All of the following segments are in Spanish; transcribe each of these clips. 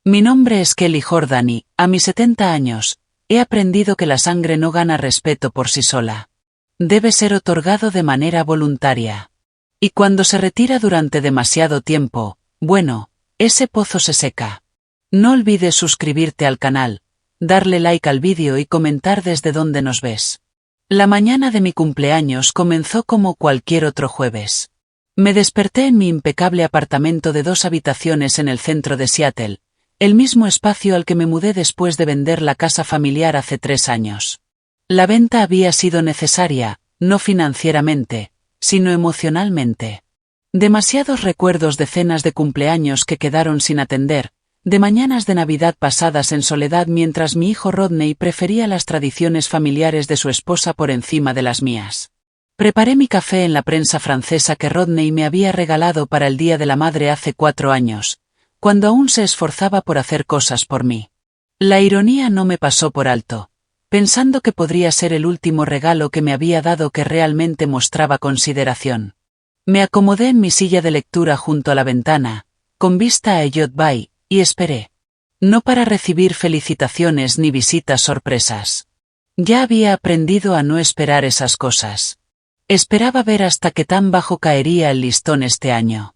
Mi nombre es Kelly Jordan y, a mis 70 años, he aprendido que la sangre no gana respeto por sí sola. Debe ser otorgado de manera voluntaria. Y cuando se retira durante demasiado tiempo, bueno, ese pozo se seca. No olvides suscribirte al canal, darle like al vídeo y comentar desde dónde nos ves. La mañana de mi cumpleaños comenzó como cualquier otro jueves. Me desperté en mi impecable apartamento de 2 habitaciones en el centro de Seattle, el mismo espacio al que me mudé después de vender la casa familiar hace 3 años. La venta había sido necesaria, no financieramente, sino emocionalmente. Demasiados recuerdos de cenas de cumpleaños que quedaron sin atender, de mañanas de Navidad pasadas en soledad mientras mi hijo Rodney prefería las tradiciones familiares de su esposa por encima de las mías. Preparé mi café en la prensa francesa que Rodney me había regalado para el Día de la Madre hace 4 años, cuando aún se esforzaba por hacer cosas por mí. La ironía no me pasó por alto, pensando que podría ser el último regalo que me había dado que realmente mostraba consideración. Me acomodé en mi silla de lectura junto a la ventana, con vista a Elliott Bay, y esperé. No para recibir felicitaciones ni visitas sorpresas. Ya había aprendido a no esperar esas cosas. Esperaba ver hasta qué tan bajo caería el listón este año.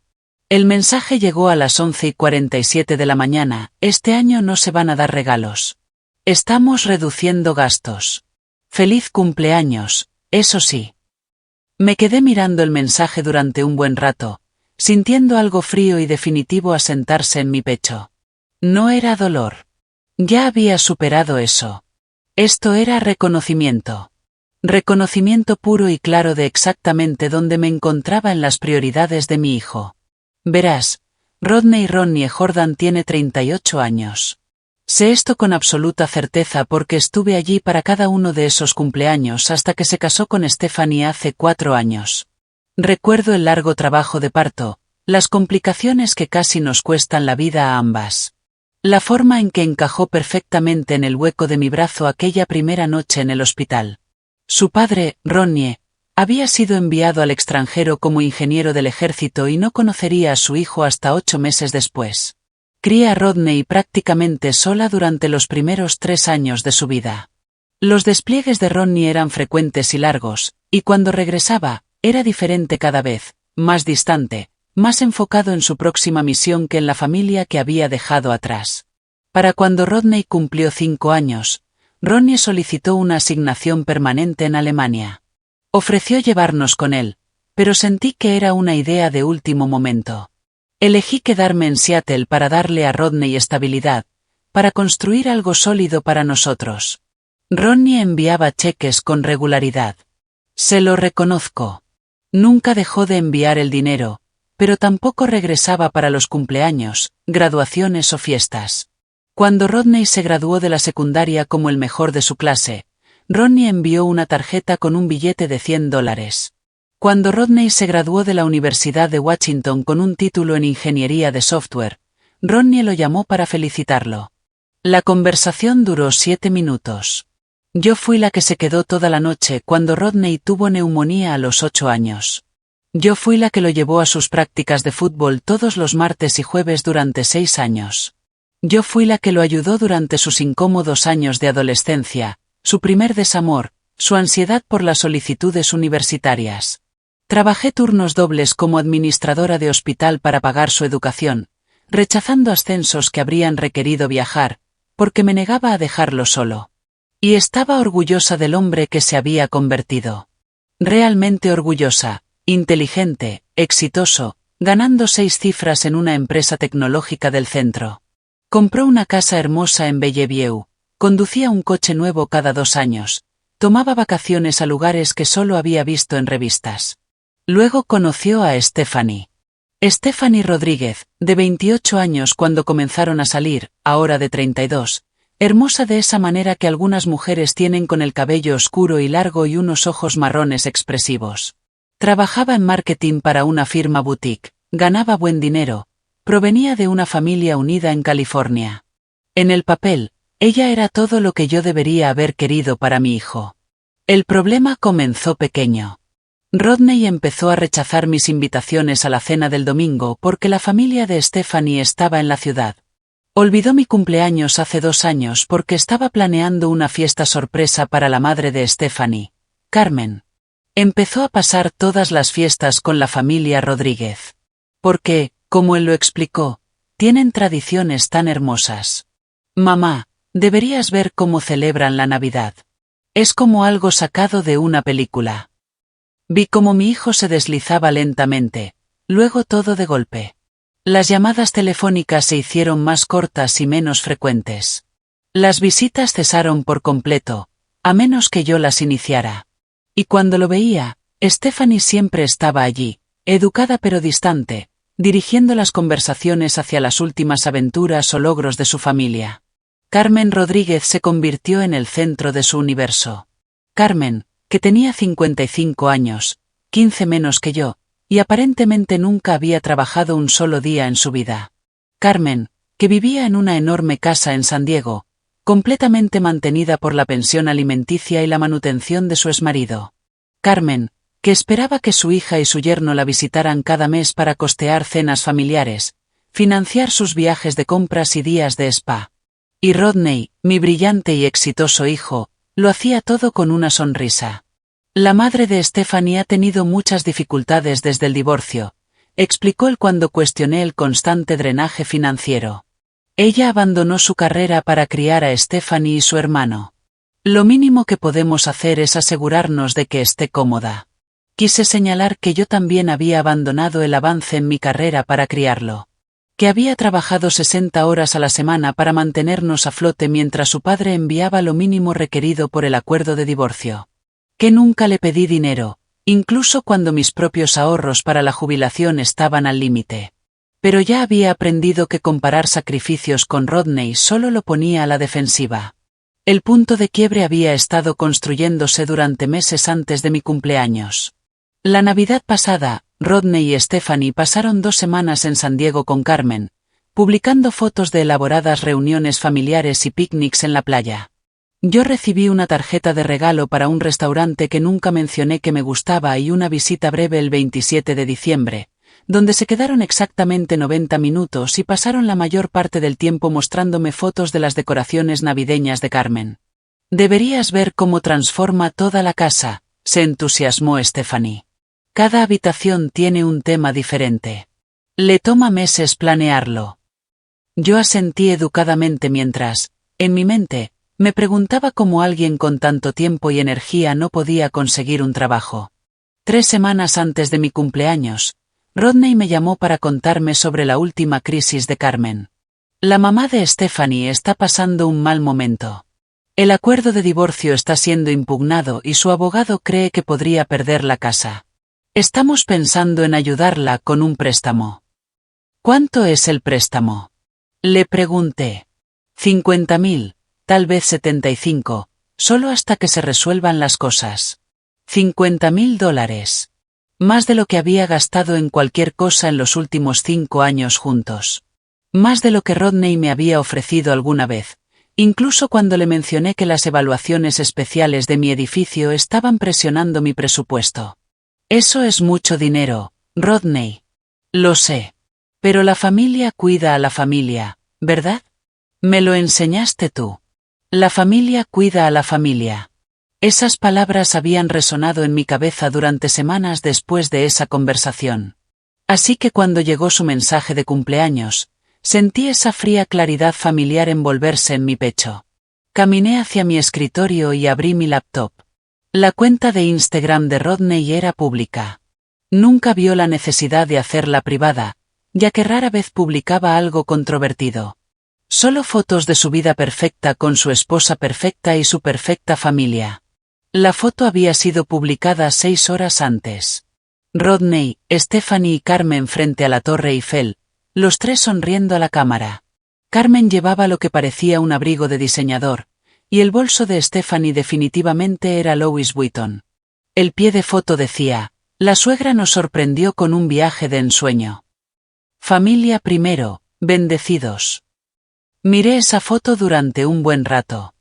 El mensaje llegó a las 11:47 de la mañana. Este año no se van a dar regalos. Estamos reduciendo gastos. Feliz cumpleaños, eso sí. Me quedé mirando el mensaje durante un buen rato, sintiendo algo frío y definitivo asentarse en mi pecho. No era dolor. Ya había superado eso. Esto era reconocimiento. Reconocimiento puro y claro de exactamente dónde me encontraba en las prioridades de mi hijo. Verás, Rodney Jordan tiene 38 años. Sé esto con absoluta certeza porque estuve allí para cada uno de esos cumpleaños hasta que se casó con Stephanie hace 4 años. Recuerdo el largo trabajo de parto, las complicaciones que casi nos cuestan la vida a ambas. La forma en que encajó perfectamente en el hueco de mi brazo aquella primera noche en el hospital. Su padre, Ronnie, había sido enviado al extranjero como ingeniero del ejército y no conocería a su hijo hasta 8 meses después. Crié a Rodney prácticamente sola durante los primeros 3 años de su vida. Los despliegues de Ronnie eran frecuentes y largos, y cuando regresaba, era diferente cada vez, más distante, más enfocado en su próxima misión que en la familia que había dejado atrás. Para cuando Rodney cumplió 5 años, Ronnie solicitó una asignación permanente en Alemania. Ofreció llevarnos con él, pero sentí que era una idea de último momento. Elegí quedarme en Seattle para darle a Rodney estabilidad, para construir algo sólido para nosotros. Ronnie enviaba cheques con regularidad. Se lo reconozco. Nunca dejó de enviar el dinero, pero tampoco regresaba para los cumpleaños, graduaciones o fiestas. Cuando Rodney se graduó de la secundaria como el mejor de su clase, Ronnie envió una tarjeta con un billete de $100. Cuando Rodney se graduó de la Universidad de Washington con un título en ingeniería de software, Ronnie lo llamó para felicitarlo. La conversación duró 7 minutos. Yo fui la que se quedó toda la noche cuando Rodney tuvo neumonía a los 8 años. Yo fui la que lo llevó a sus prácticas de fútbol todos los martes y jueves durante 6 años. Yo fui la que lo ayudó durante sus incómodos años de adolescencia, su primer desamor, su ansiedad por las solicitudes universitarias. Trabajé turnos dobles como administradora de hospital para pagar su educación, rechazando ascensos que habrían requerido viajar, porque me negaba a dejarlo solo. Y estaba orgullosa del hombre que se había convertido. Realmente orgullosa, inteligente, exitoso, ganando 6 cifras en una empresa tecnológica del centro. Compró una casa hermosa en Bellevue. Conducía un coche nuevo cada 2 años, tomaba vacaciones a lugares que solo había visto en revistas. Luego conoció a Stephanie. Stephanie Rodríguez, de 28 años cuando comenzaron a salir, ahora de 32, hermosa de esa manera que algunas mujeres tienen con el cabello oscuro y largo y unos ojos marrones expresivos. Trabajaba en marketing para una firma boutique, ganaba buen dinero, provenía de una familia unida en California. En el papel, ella era todo lo que yo debería haber querido para mi hijo. El problema comenzó pequeño. Rodney empezó a rechazar mis invitaciones a la cena del domingo porque la familia de Stephanie estaba en la ciudad. Olvidó mi cumpleaños hace 2 años porque estaba planeando una fiesta sorpresa para la madre de Stephanie, Carmen. Empezó a pasar todas las fiestas con la familia Rodríguez. Porque, como él lo explicó, tienen tradiciones tan hermosas. Mamá, deberías ver cómo celebran la Navidad. Es como algo sacado de una película. Vi cómo mi hijo se deslizaba lentamente, luego todo de golpe. Las llamadas telefónicas se hicieron más cortas y menos frecuentes. Las visitas cesaron por completo, a menos que yo las iniciara. Y cuando lo veía, Stephanie siempre estaba allí, educada pero distante, dirigiendo las conversaciones hacia las últimas aventuras o logros de su familia. Carmen Rodríguez se convirtió en el centro de su universo. Carmen, que tenía 55 años, 15 menos que yo, y aparentemente nunca había trabajado un solo día en su vida. Carmen, que vivía en una enorme casa en San Diego, completamente mantenida por la pensión alimenticia y la manutención de su exmarido. Carmen, que esperaba que su hija y su yerno la visitaran cada mes para costear cenas familiares, financiar sus viajes de compras y días de spa. Y Rodney, mi brillante y exitoso hijo, lo hacía todo con una sonrisa. La madre de Stephanie ha tenido muchas dificultades desde el divorcio, explicó él cuando cuestioné el constante drenaje financiero. Ella abandonó su carrera para criar a Stephanie y su hermano. Lo mínimo que podemos hacer es asegurarnos de que esté cómoda. Quise señalar que yo también había abandonado el avance en mi carrera para criarlo. Que había trabajado 60 horas a la semana para mantenernos a flote mientras su padre enviaba lo mínimo requerido por el acuerdo de divorcio. Que nunca le pedí dinero, incluso cuando mis propios ahorros para la jubilación estaban al límite. Pero ya había aprendido que comparar sacrificios con Rodney solo lo ponía a la defensiva. El punto de quiebre había estado construyéndose durante meses antes de mi cumpleaños. La Navidad pasada, Rodney y Stephanie pasaron 2 semanas en San Diego con Carmen, publicando fotos de elaboradas reuniones familiares y picnics en la playa. Yo recibí una tarjeta de regalo para un restaurante que nunca mencioné que me gustaba y una visita breve el 27 de diciembre, donde se quedaron exactamente 90 minutos y pasaron la mayor parte del tiempo mostrándome fotos de las decoraciones navideñas de Carmen. Deberías ver cómo transforma toda la casa, se entusiasmó Stephanie. Cada habitación tiene un tema diferente. Le toma meses planearlo. Yo asentí educadamente mientras, en mi mente, me preguntaba cómo alguien con tanto tiempo y energía no podía conseguir un trabajo. 3 semanas antes de mi cumpleaños, Rodney me llamó para contarme sobre la última crisis de Carmen. La mamá de Stephanie está pasando un mal momento. El acuerdo de divorcio está siendo impugnado y su abogado cree que podría perder la casa. Estamos pensando en ayudarla con un préstamo. ¿Cuánto es el préstamo? Le pregunté. 50.000. Tal vez 75, solo hasta que se resuelvan las cosas. $50.000. Más de lo que había gastado en cualquier cosa en los últimos 5 años juntos. Más de lo que Rodney me había ofrecido alguna vez, incluso cuando le mencioné que las evaluaciones especiales de mi edificio estaban presionando mi presupuesto. Eso es mucho dinero, Rodney. Lo sé. Pero la familia cuida a la familia, ¿verdad? Me lo enseñaste tú. La familia cuida a la familia. Esas palabras habían resonado en mi cabeza durante semanas después de esa conversación. Así que cuando llegó su mensaje de cumpleaños, sentí esa fría claridad familiar envolverse en mi pecho. Caminé hacia mi escritorio y abrí mi laptop. La cuenta de Instagram de Rodney era pública. Nunca vio la necesidad de hacerla privada, ya que rara vez publicaba algo controvertido. Solo fotos de su vida perfecta con su esposa perfecta y su perfecta familia. La foto había sido publicada 6 horas antes. Rodney, Stephanie y Carmen frente a la Torre Eiffel, los 3 sonriendo a la cámara. Carmen llevaba lo que parecía un abrigo de diseñador, y el bolso de Stephanie definitivamente era Louis Vuitton. El pie de foto decía, la suegra nos sorprendió con un viaje de ensueño. Familia primero, bendecidos. Miré esa foto durante un buen rato.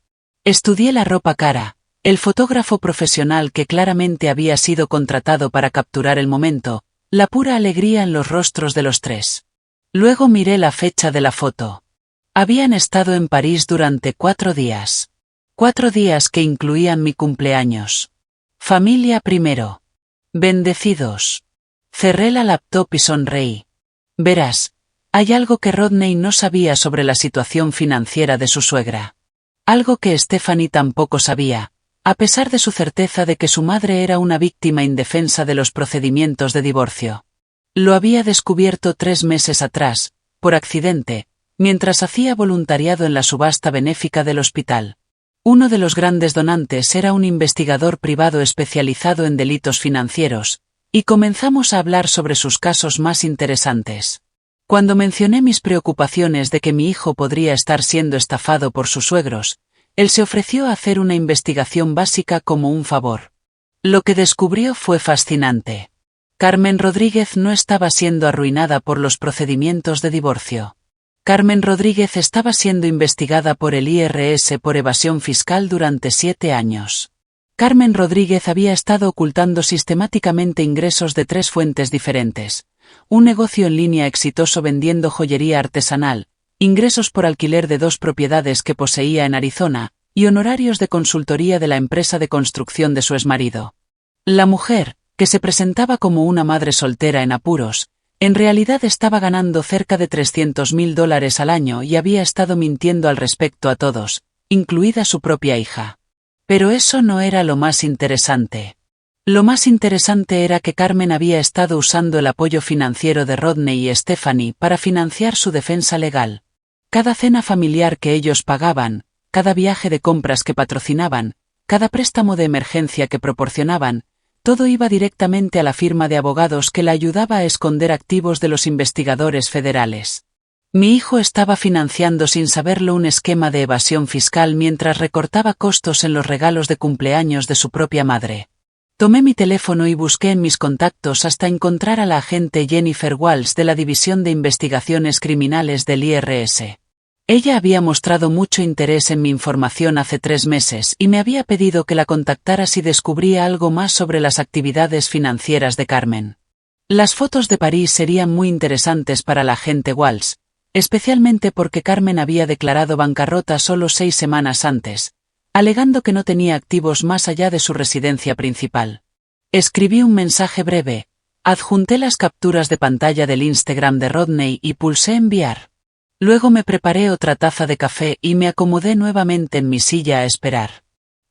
Estudié la ropa cara, el fotógrafo profesional que claramente había sido contratado para capturar el momento, la pura alegría en los rostros de los 3. Luego miré la fecha de la foto. Habían estado en París durante 4 días. 4 días que incluían mi cumpleaños. Familia primero. Bendecidos. Cerré la laptop y sonreí. Verás, hay algo que Rodney no sabía sobre la situación financiera de su suegra. Algo que Stephanie tampoco sabía, a pesar de su certeza de que su madre era una víctima indefensa de los procedimientos de divorcio. Lo había descubierto 3 meses atrás, por accidente, mientras hacía voluntariado en la subasta benéfica del hospital. Uno de los grandes donantes era un investigador privado especializado en delitos financieros, y comenzamos a hablar sobre sus casos más interesantes. Cuando mencioné mis preocupaciones de que mi hijo podría estar siendo estafado por sus suegros, él se ofreció a hacer una investigación básica como un favor. Lo que descubrió fue fascinante. Carmen Rodríguez no estaba siendo arruinada por los procedimientos de divorcio. Carmen Rodríguez estaba siendo investigada por el IRS por evasión fiscal durante 7 años. Carmen Rodríguez había estado ocultando sistemáticamente ingresos de 3 fuentes diferentes: un negocio en línea exitoso vendiendo joyería artesanal, ingresos por alquiler de 2 propiedades que poseía en Arizona, y honorarios de consultoría de la empresa de construcción de su exmarido. La mujer, que se presentaba como una madre soltera en apuros, en realidad estaba ganando cerca de $300,000 al año y había estado mintiendo al respecto a todos, incluida su propia hija. Pero eso no era lo más interesante. Lo más interesante era que Carmen había estado usando el apoyo financiero de Rodney y Stephanie para financiar su defensa legal. Cada cena familiar que ellos pagaban, cada viaje de compras que patrocinaban, cada préstamo de emergencia que proporcionaban, todo iba directamente a la firma de abogados que la ayudaba a esconder activos de los investigadores federales. Mi hijo estaba financiando sin saberlo un esquema de evasión fiscal mientras recortaba costos en los regalos de cumpleaños de su propia madre. Tomé mi teléfono y busqué en mis contactos hasta encontrar a la agente Jennifer Walsh de la División de Investigaciones Criminales del IRS. Ella había mostrado mucho interés en mi información hace 3 meses y me había pedido que la contactara si descubría algo más sobre las actividades financieras de Carmen. Las fotos de París serían muy interesantes para la agente Walsh, especialmente porque Carmen había declarado bancarrota solo 6 semanas antes, alegando que no tenía activos más allá de su residencia principal. Escribí un mensaje breve, adjunté las capturas de pantalla del Instagram de Rodney y pulsé enviar. Luego me preparé otra taza de café y me acomodé nuevamente en mi silla a esperar.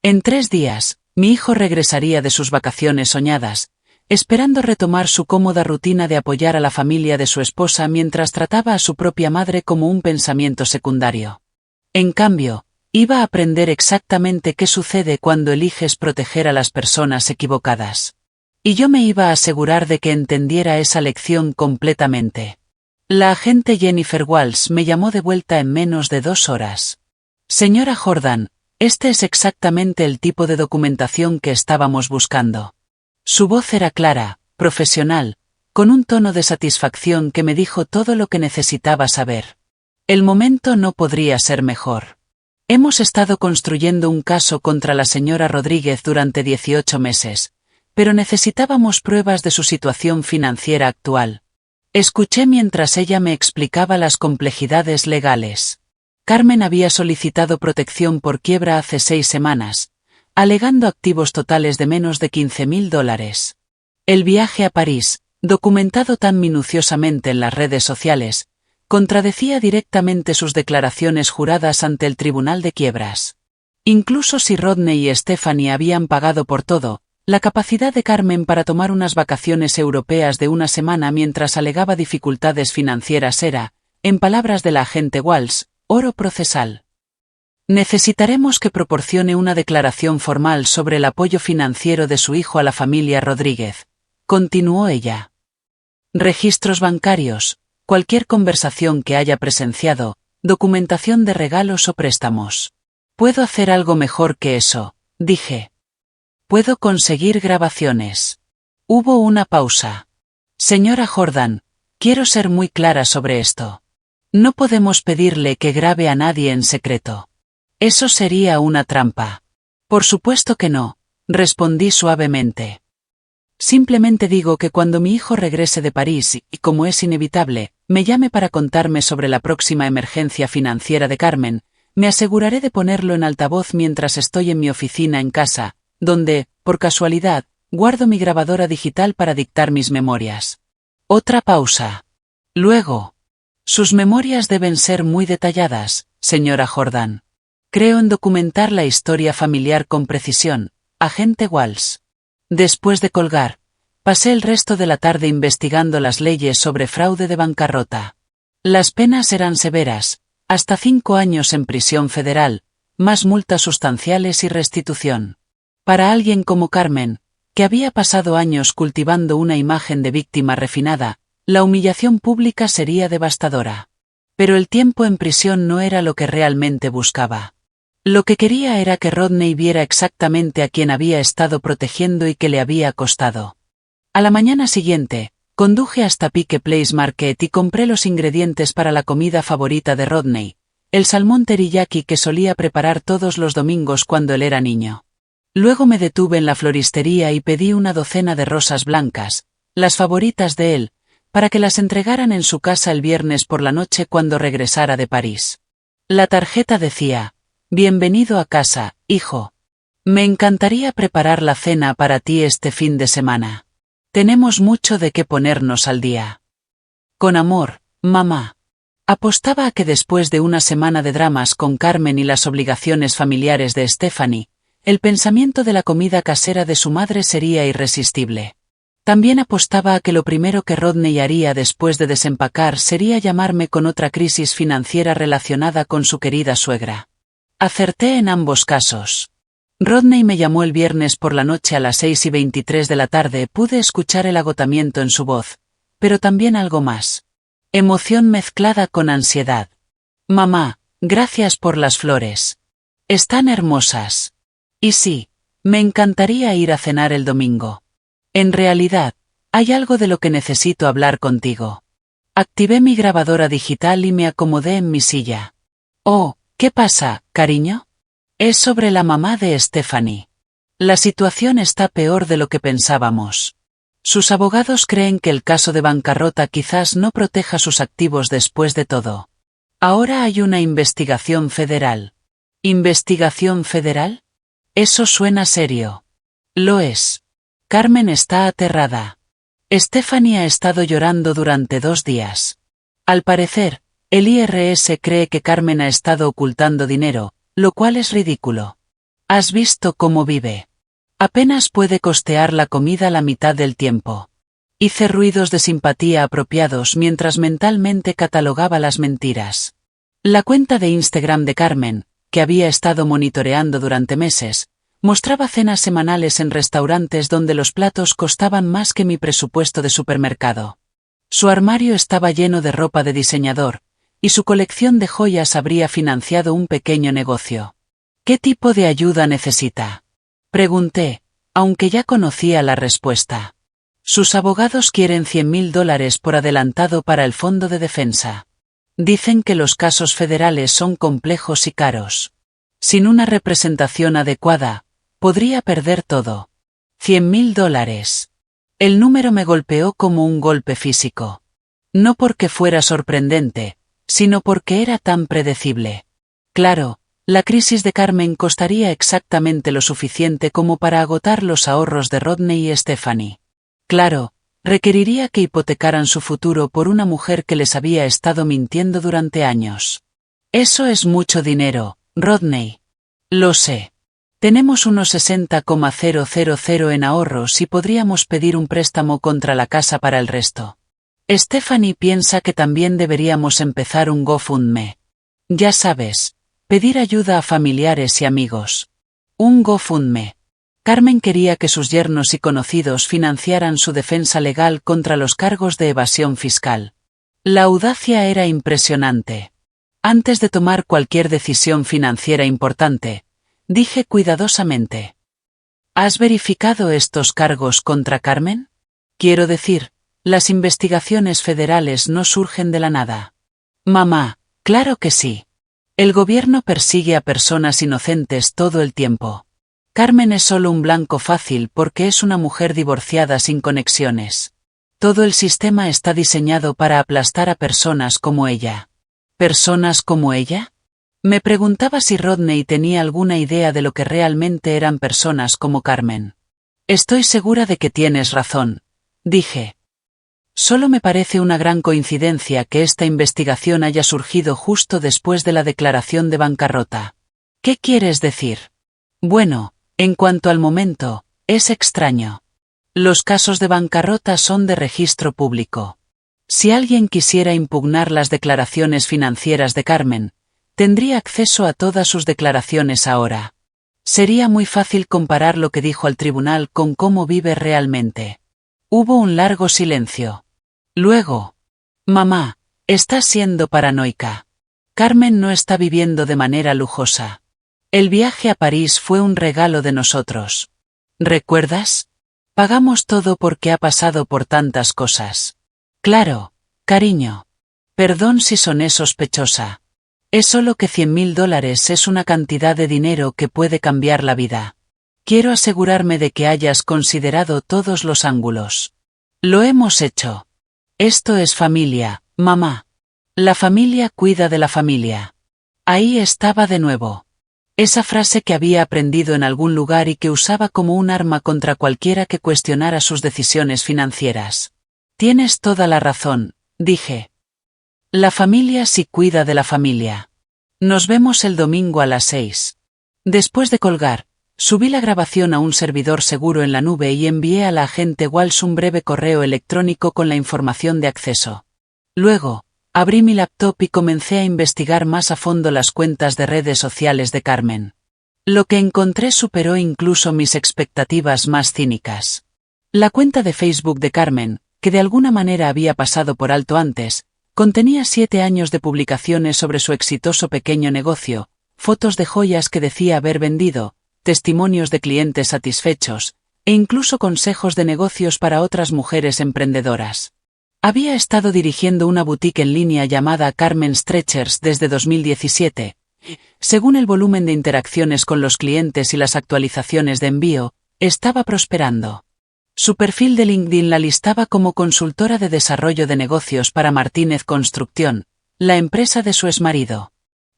En 3 días, mi hijo regresaría de sus vacaciones soñadas, esperando retomar su cómoda rutina de apoyar a la familia de su esposa mientras trataba a su propia madre como un pensamiento secundario. En cambio, iba a aprender exactamente qué sucede cuando eliges proteger a las personas equivocadas. Y yo me iba a asegurar de que entendiera esa lección completamente. La agente Jennifer Walsh me llamó de vuelta en menos de 2 horas. Señora Jordan, este es exactamente el tipo de documentación que estábamos buscando. Su voz era clara, profesional, con un tono de satisfacción que me dijo todo lo que necesitaba saber. El momento no podría ser mejor. Hemos estado construyendo un caso contra la señora Rodríguez durante 18 meses, pero necesitábamos pruebas de su situación financiera actual. Escuché mientras ella me explicaba las complejidades legales. Carmen había solicitado protección por quiebra hace 6 semanas, alegando activos totales de menos de $15,000. El viaje a París, documentado tan minuciosamente en las redes sociales, contradecía directamente sus declaraciones juradas ante el Tribunal de Quiebras. Incluso si Rodney y Stephanie habían pagado por todo, la capacidad de Carmen para tomar unas vacaciones europeas de 1 semana mientras alegaba dificultades financieras era, en palabras de la agente Walsh, oro procesal. Necesitaremos que proporcione una declaración formal sobre el apoyo financiero de su hijo a la familia Rodríguez, continuó ella. Registros bancarios, cualquier conversación que haya presenciado, documentación de regalos o préstamos. Puedo hacer algo mejor que eso, dije. Puedo conseguir grabaciones. Hubo una pausa. Señora Jordan, quiero ser muy clara sobre esto. No podemos pedirle que grabe a nadie en secreto. Eso sería una trampa. Por supuesto que no, respondí suavemente. Simplemente digo que cuando mi hijo regrese de París y como es inevitable, me llame para contarme sobre la próxima emergencia financiera de Carmen, me aseguraré de ponerlo en altavoz mientras estoy en mi oficina en casa, donde, por casualidad, guardo mi grabadora digital para dictar mis memorias. Otra pausa. Luego. Sus memorias deben ser muy detalladas, señora Jordan. Creo en documentar la historia familiar con precisión, agente Walsh. Después de colgar, pasé el resto de la tarde investigando las leyes sobre fraude de bancarrota. Las penas eran severas, hasta 5 años en prisión federal, más multas sustanciales y restitución. Para alguien como Carmen, que había pasado años cultivando una imagen de víctima refinada, la humillación pública sería devastadora. Pero el tiempo en prisión no era lo que realmente buscaba. Lo que quería era que Rodney viera exactamente a quien había estado protegiendo y que le había costado. A la mañana siguiente, conduje hasta Pike Place Market y compré los ingredientes para la comida favorita de Rodney, el salmón teriyaki que solía preparar todos los domingos cuando él era niño. Luego me detuve en la floristería y pedí una docena de rosas blancas, las favoritas de él, para que las entregaran en su casa el viernes por la noche cuando regresara de París. La tarjeta decía: «Bienvenido a casa, hijo. Me encantaría preparar la cena para ti este fin de semana. Tenemos mucho de qué ponernos al día. Con amor, mamá». Apostaba a que después de una semana de dramas con Carmen y las obligaciones familiares de Stephanie, el pensamiento de la comida casera de su madre sería irresistible. También apostaba a que lo primero que Rodney haría después de desempacar sería llamarme con otra crisis financiera relacionada con su querida suegra. Acerté en ambos casos. Rodney me llamó el viernes por la noche a las 6:23 de la tarde. Pude escuchar el agotamiento en su voz, pero también algo más. Emoción mezclada con ansiedad. «Mamá, gracias por las flores. Están hermosas. Y sí, me encantaría ir a cenar el domingo. En realidad, hay algo de lo que necesito hablar contigo». Activé mi grabadora digital y me acomodé en mi silla. «Oh, ¿qué pasa, cariño?» «Es sobre la mamá de Stephanie. La situación está peor de lo que pensábamos. Sus abogados creen que el caso de bancarrota quizás no proteja sus activos después de todo. Ahora hay una investigación federal». «¿Investigación federal? Eso suena serio». «Lo es. Carmen está aterrada. Stephanie ha estado llorando durante 2 días. Al parecer, el IRS cree que Carmen ha estado ocultando dinero, lo cual es ridículo. ¿Has visto cómo vive? Apenas puede costear la comida la mitad del tiempo». Hice ruidos de simpatía apropiados mientras mentalmente catalogaba las mentiras. La cuenta de Instagram de Carmen, que había estado monitoreando durante meses, mostraba cenas semanales en restaurantes donde los platos costaban más que mi presupuesto de supermercado. Su armario estaba lleno de ropa de diseñador, y su colección de joyas habría financiado un pequeño negocio. «¿Qué tipo de ayuda necesita?», pregunté, aunque ya conocía la respuesta. «Sus abogados quieren $100,000 por adelantado para el fondo de defensa. Dicen que los casos federales son complejos y caros. Sin una representación adecuada, podría perder todo». $100,000. El número me golpeó como un golpe físico. No porque fuera sorprendente, sino porque era tan predecible. Claro, la crisis de Carmen costaría exactamente lo suficiente como para agotar los ahorros de Rodney y Stephanie. Claro, requeriría que hipotecaran su futuro por una mujer que les había estado mintiendo durante años. «Eso es mucho dinero, Rodney». «Lo sé. Tenemos unos 60,000 en ahorros y podríamos pedir un préstamo contra la casa para el resto. Stephanie piensa que también deberíamos empezar un GoFundMe. Ya sabes, pedir ayuda a familiares y amigos. Un GoFundMe». Carmen quería que sus yernos y conocidos financiaran su defensa legal contra los cargos de evasión fiscal. La audacia era impresionante. Antes de tomar cualquier decisión financiera importante, dije cuidadosamente: «¿Has verificado estos cargos contra Carmen? Quiero decir, las investigaciones federales no surgen de la nada». «Mamá, claro que sí. El gobierno persigue a personas inocentes todo el tiempo. Carmen es solo un blanco fácil porque es una mujer divorciada sin conexiones. Todo el sistema está diseñado para aplastar a personas como ella. ¿Personas como ella? Me preguntaba si Rodney tenía alguna idea de lo que realmente eran personas como Carmen. Estoy segura de que tienes razón, dije. Solo me parece una gran coincidencia que esta investigación haya surgido justo después de la declaración de bancarrota. ¿Qué quieres decir? Bueno, en cuanto al momento, es extraño. Los casos de bancarrota son de registro público. Si alguien quisiera impugnar las declaraciones financieras de Carmen, tendría acceso a todas sus declaraciones ahora. Sería muy fácil comparar lo que dijo al tribunal con cómo vive realmente. Hubo un largo silencio. Luego, mamá, estás siendo paranoica. Carmen no está viviendo de manera lujosa. El viaje a París fue un regalo de nosotros. ¿Recuerdas? Pagamos todo porque ha pasado por tantas cosas. Claro, cariño. Perdón si soné sospechosa. Es solo que $100.000 es una cantidad de dinero que puede cambiar la vida. Quiero asegurarme de que hayas considerado todos los ángulos. Lo hemos hecho. Esto es familia, mamá. La familia cuida de la familia. Ahí estaba de nuevo. Esa frase que había aprendido en algún lugar y que usaba como un arma contra cualquiera que cuestionara sus decisiones financieras. Tienes toda la razón, dije. La familia sí cuida de la familia. Nos vemos el domingo a las 6. Después de colgar, subí la grabación a un servidor seguro en la nube y envié a la agente Walsh un breve correo electrónico con la información de acceso. Luego, abrí mi laptop y comencé a investigar más a fondo las cuentas de redes sociales de Carmen. Lo que encontré superó incluso mis expectativas más cínicas. La cuenta de Facebook de Carmen, que de alguna manera había pasado por alto antes, contenía 7 años de publicaciones sobre su exitoso pequeño negocio, fotos de joyas que decía haber vendido, testimonios de clientes satisfechos, e incluso consejos de negocios para otras mujeres emprendedoras. Había estado dirigiendo una boutique en línea llamada Carmen Stretchers desde 2017. Según el volumen de interacciones con los clientes y las actualizaciones de envío, estaba prosperando. Su perfil de LinkedIn la listaba como consultora de desarrollo de negocios para Martínez Construcción, la empresa de su exmarido.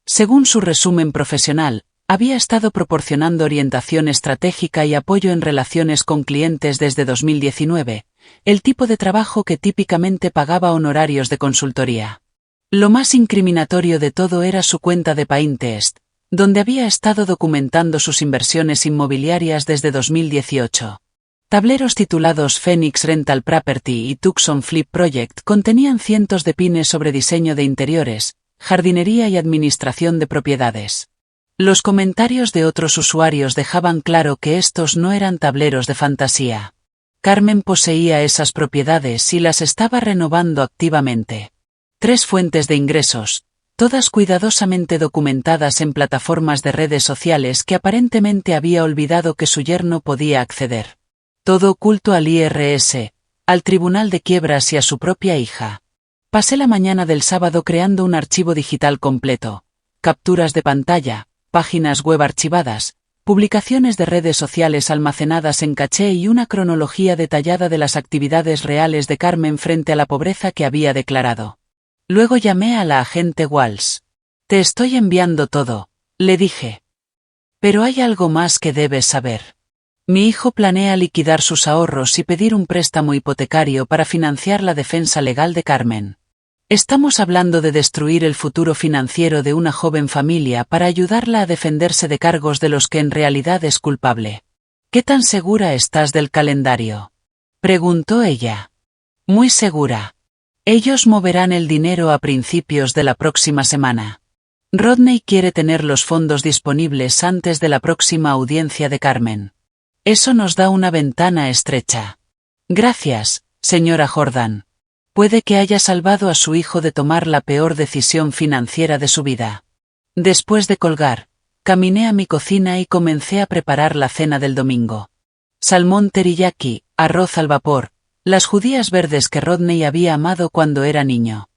Según su resumen profesional, había estado proporcionando orientación estratégica y apoyo en relaciones con clientes desde 2019, el tipo de trabajo que típicamente pagaba honorarios de consultoría. Lo más incriminatorio de todo era su cuenta de Pinterest, donde había estado documentando sus inversiones inmobiliarias desde 2018. Tableros titulados Phoenix Rental Property y Tucson Flip Project contenían cientos de pines sobre diseño de interiores, jardinería y administración de propiedades. Los comentarios de otros usuarios dejaban claro que estos no eran tableros de fantasía. Carmen poseía esas propiedades y las estaba renovando activamente. 3 fuentes de ingresos, todas cuidadosamente documentadas en plataformas de redes sociales que aparentemente había olvidado que su yerno podía acceder. Todo oculto al IRS, al Tribunal de Quiebras y a su propia hija. Pasé la mañana del sábado creando un archivo digital completo, capturas de pantalla, páginas web archivadas, publicaciones de redes sociales almacenadas en caché y una cronología detallada de las actividades reales de Carmen frente a la pobreza que había declarado. Luego llamé a la agente Walsh. Te estoy enviando todo, le dije. Pero hay algo más que debes saber. Mi hijo planea liquidar sus ahorros y pedir un préstamo hipotecario para financiar la defensa legal de Carmen. Estamos hablando de destruir el futuro financiero de una joven familia para ayudarla a defenderse de cargos de los que en realidad es culpable. ¿Qué tan segura estás del calendario?, preguntó ella. Muy segura. Ellos moverán el dinero a principios de la próxima semana. Rodney quiere tener los fondos disponibles antes de la próxima audiencia de Carmen. Eso nos da una ventana estrecha. Gracias, señora Jordan. Puede que haya salvado a su hijo de tomar la peor decisión financiera de su vida. Después de colgar, caminé a mi cocina y comencé a preparar la cena del domingo. Salmón teriyaki, arroz al vapor, las judías verdes que Rodney había amado cuando era niño.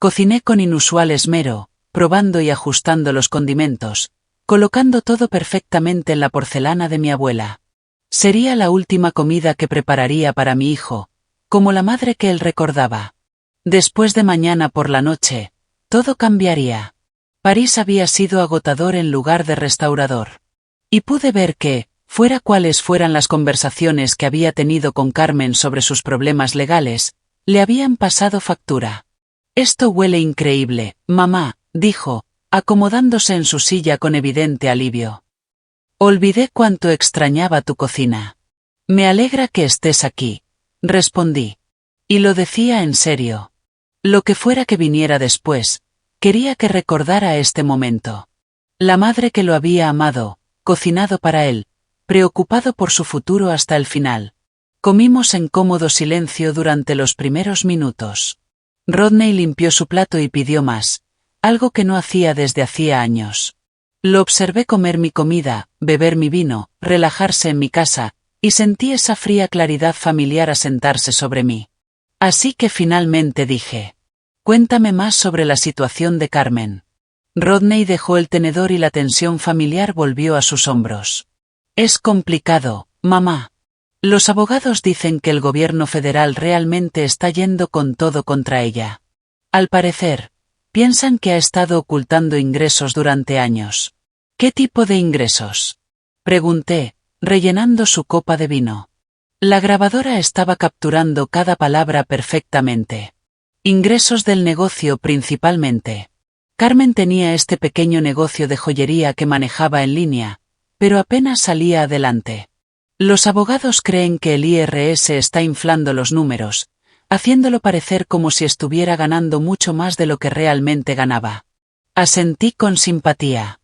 Cociné con inusual esmero, probando y ajustando los condimentos, colocando todo perfectamente en la porcelana de mi abuela. Sería la última comida que prepararía para mi hijo, como la madre que él recordaba. Después de mañana por la noche, todo cambiaría. París había sido agotador en lugar de restaurador. Y pude ver que, fuera cuales fueran las conversaciones que había tenido con Carmen sobre sus problemas legales, le habían pasado factura. Esto huele increíble, mamá, dijo, acomodándose en su silla con evidente alivio. Olvidé cuánto extrañaba tu cocina. Me alegra que estés aquí, respondí. Y lo decía en serio. Lo que fuera que viniera después, quería que recordara este momento. La madre que lo había amado, cocinado para él, preocupado por su futuro hasta el final. Comimos en cómodo silencio durante los primeros minutos. Rodney limpió su plato y pidió más, algo que no hacía desde hacía años. Lo observé comer mi comida, beber mi vino, relajarse en mi casa, y sentí esa fría claridad familiar asentarse sobre mí. Así que finalmente dije: cuéntame más sobre la situación de Carmen. Rodney dejó el tenedor y la tensión familiar volvió a sus hombros. Es complicado, mamá. Los abogados dicen que el gobierno federal realmente está yendo con todo contra ella. Al parecer, piensan que ha estado ocultando ingresos durante años. ¿Qué tipo de ingresos?, pregunté, rellenando su copa de vino. La grabadora estaba capturando cada palabra perfectamente. Ingresos del negocio principalmente. Carmen tenía este pequeño negocio de joyería que manejaba en línea, pero apenas salía adelante. Los abogados creen que el IRS está inflando los números, haciéndolo parecer como si estuviera ganando mucho más de lo que realmente ganaba. Asentí con simpatía.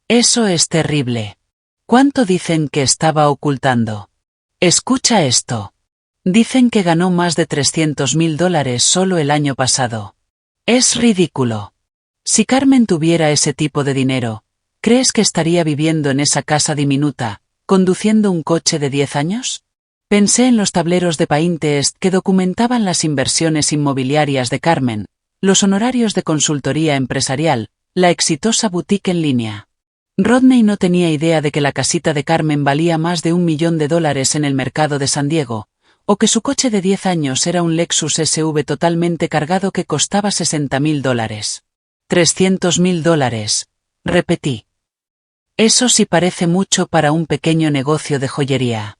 Eso es terrible. ¿Cuánto dicen que estaba ocultando? Escucha esto. Dicen que ganó más de $300.000 solo el año pasado. Es ridículo. Si Carmen tuviera ese tipo de dinero, ¿crees que estaría viviendo en esa casa diminuta, conduciendo un coche de 10 años? Pensé en los tableros de Pinterest que documentaban las inversiones inmobiliarias de Carmen, los honorarios de consultoría empresarial, la exitosa boutique en línea. Rodney no tenía idea de que la casita de Carmen valía más de $1 millón en el mercado de San Diego, o que su coche de 10 años era un Lexus SV totalmente cargado que costaba $60.000. $300.000, repetí. Eso sí parece mucho para un pequeño negocio de joyería.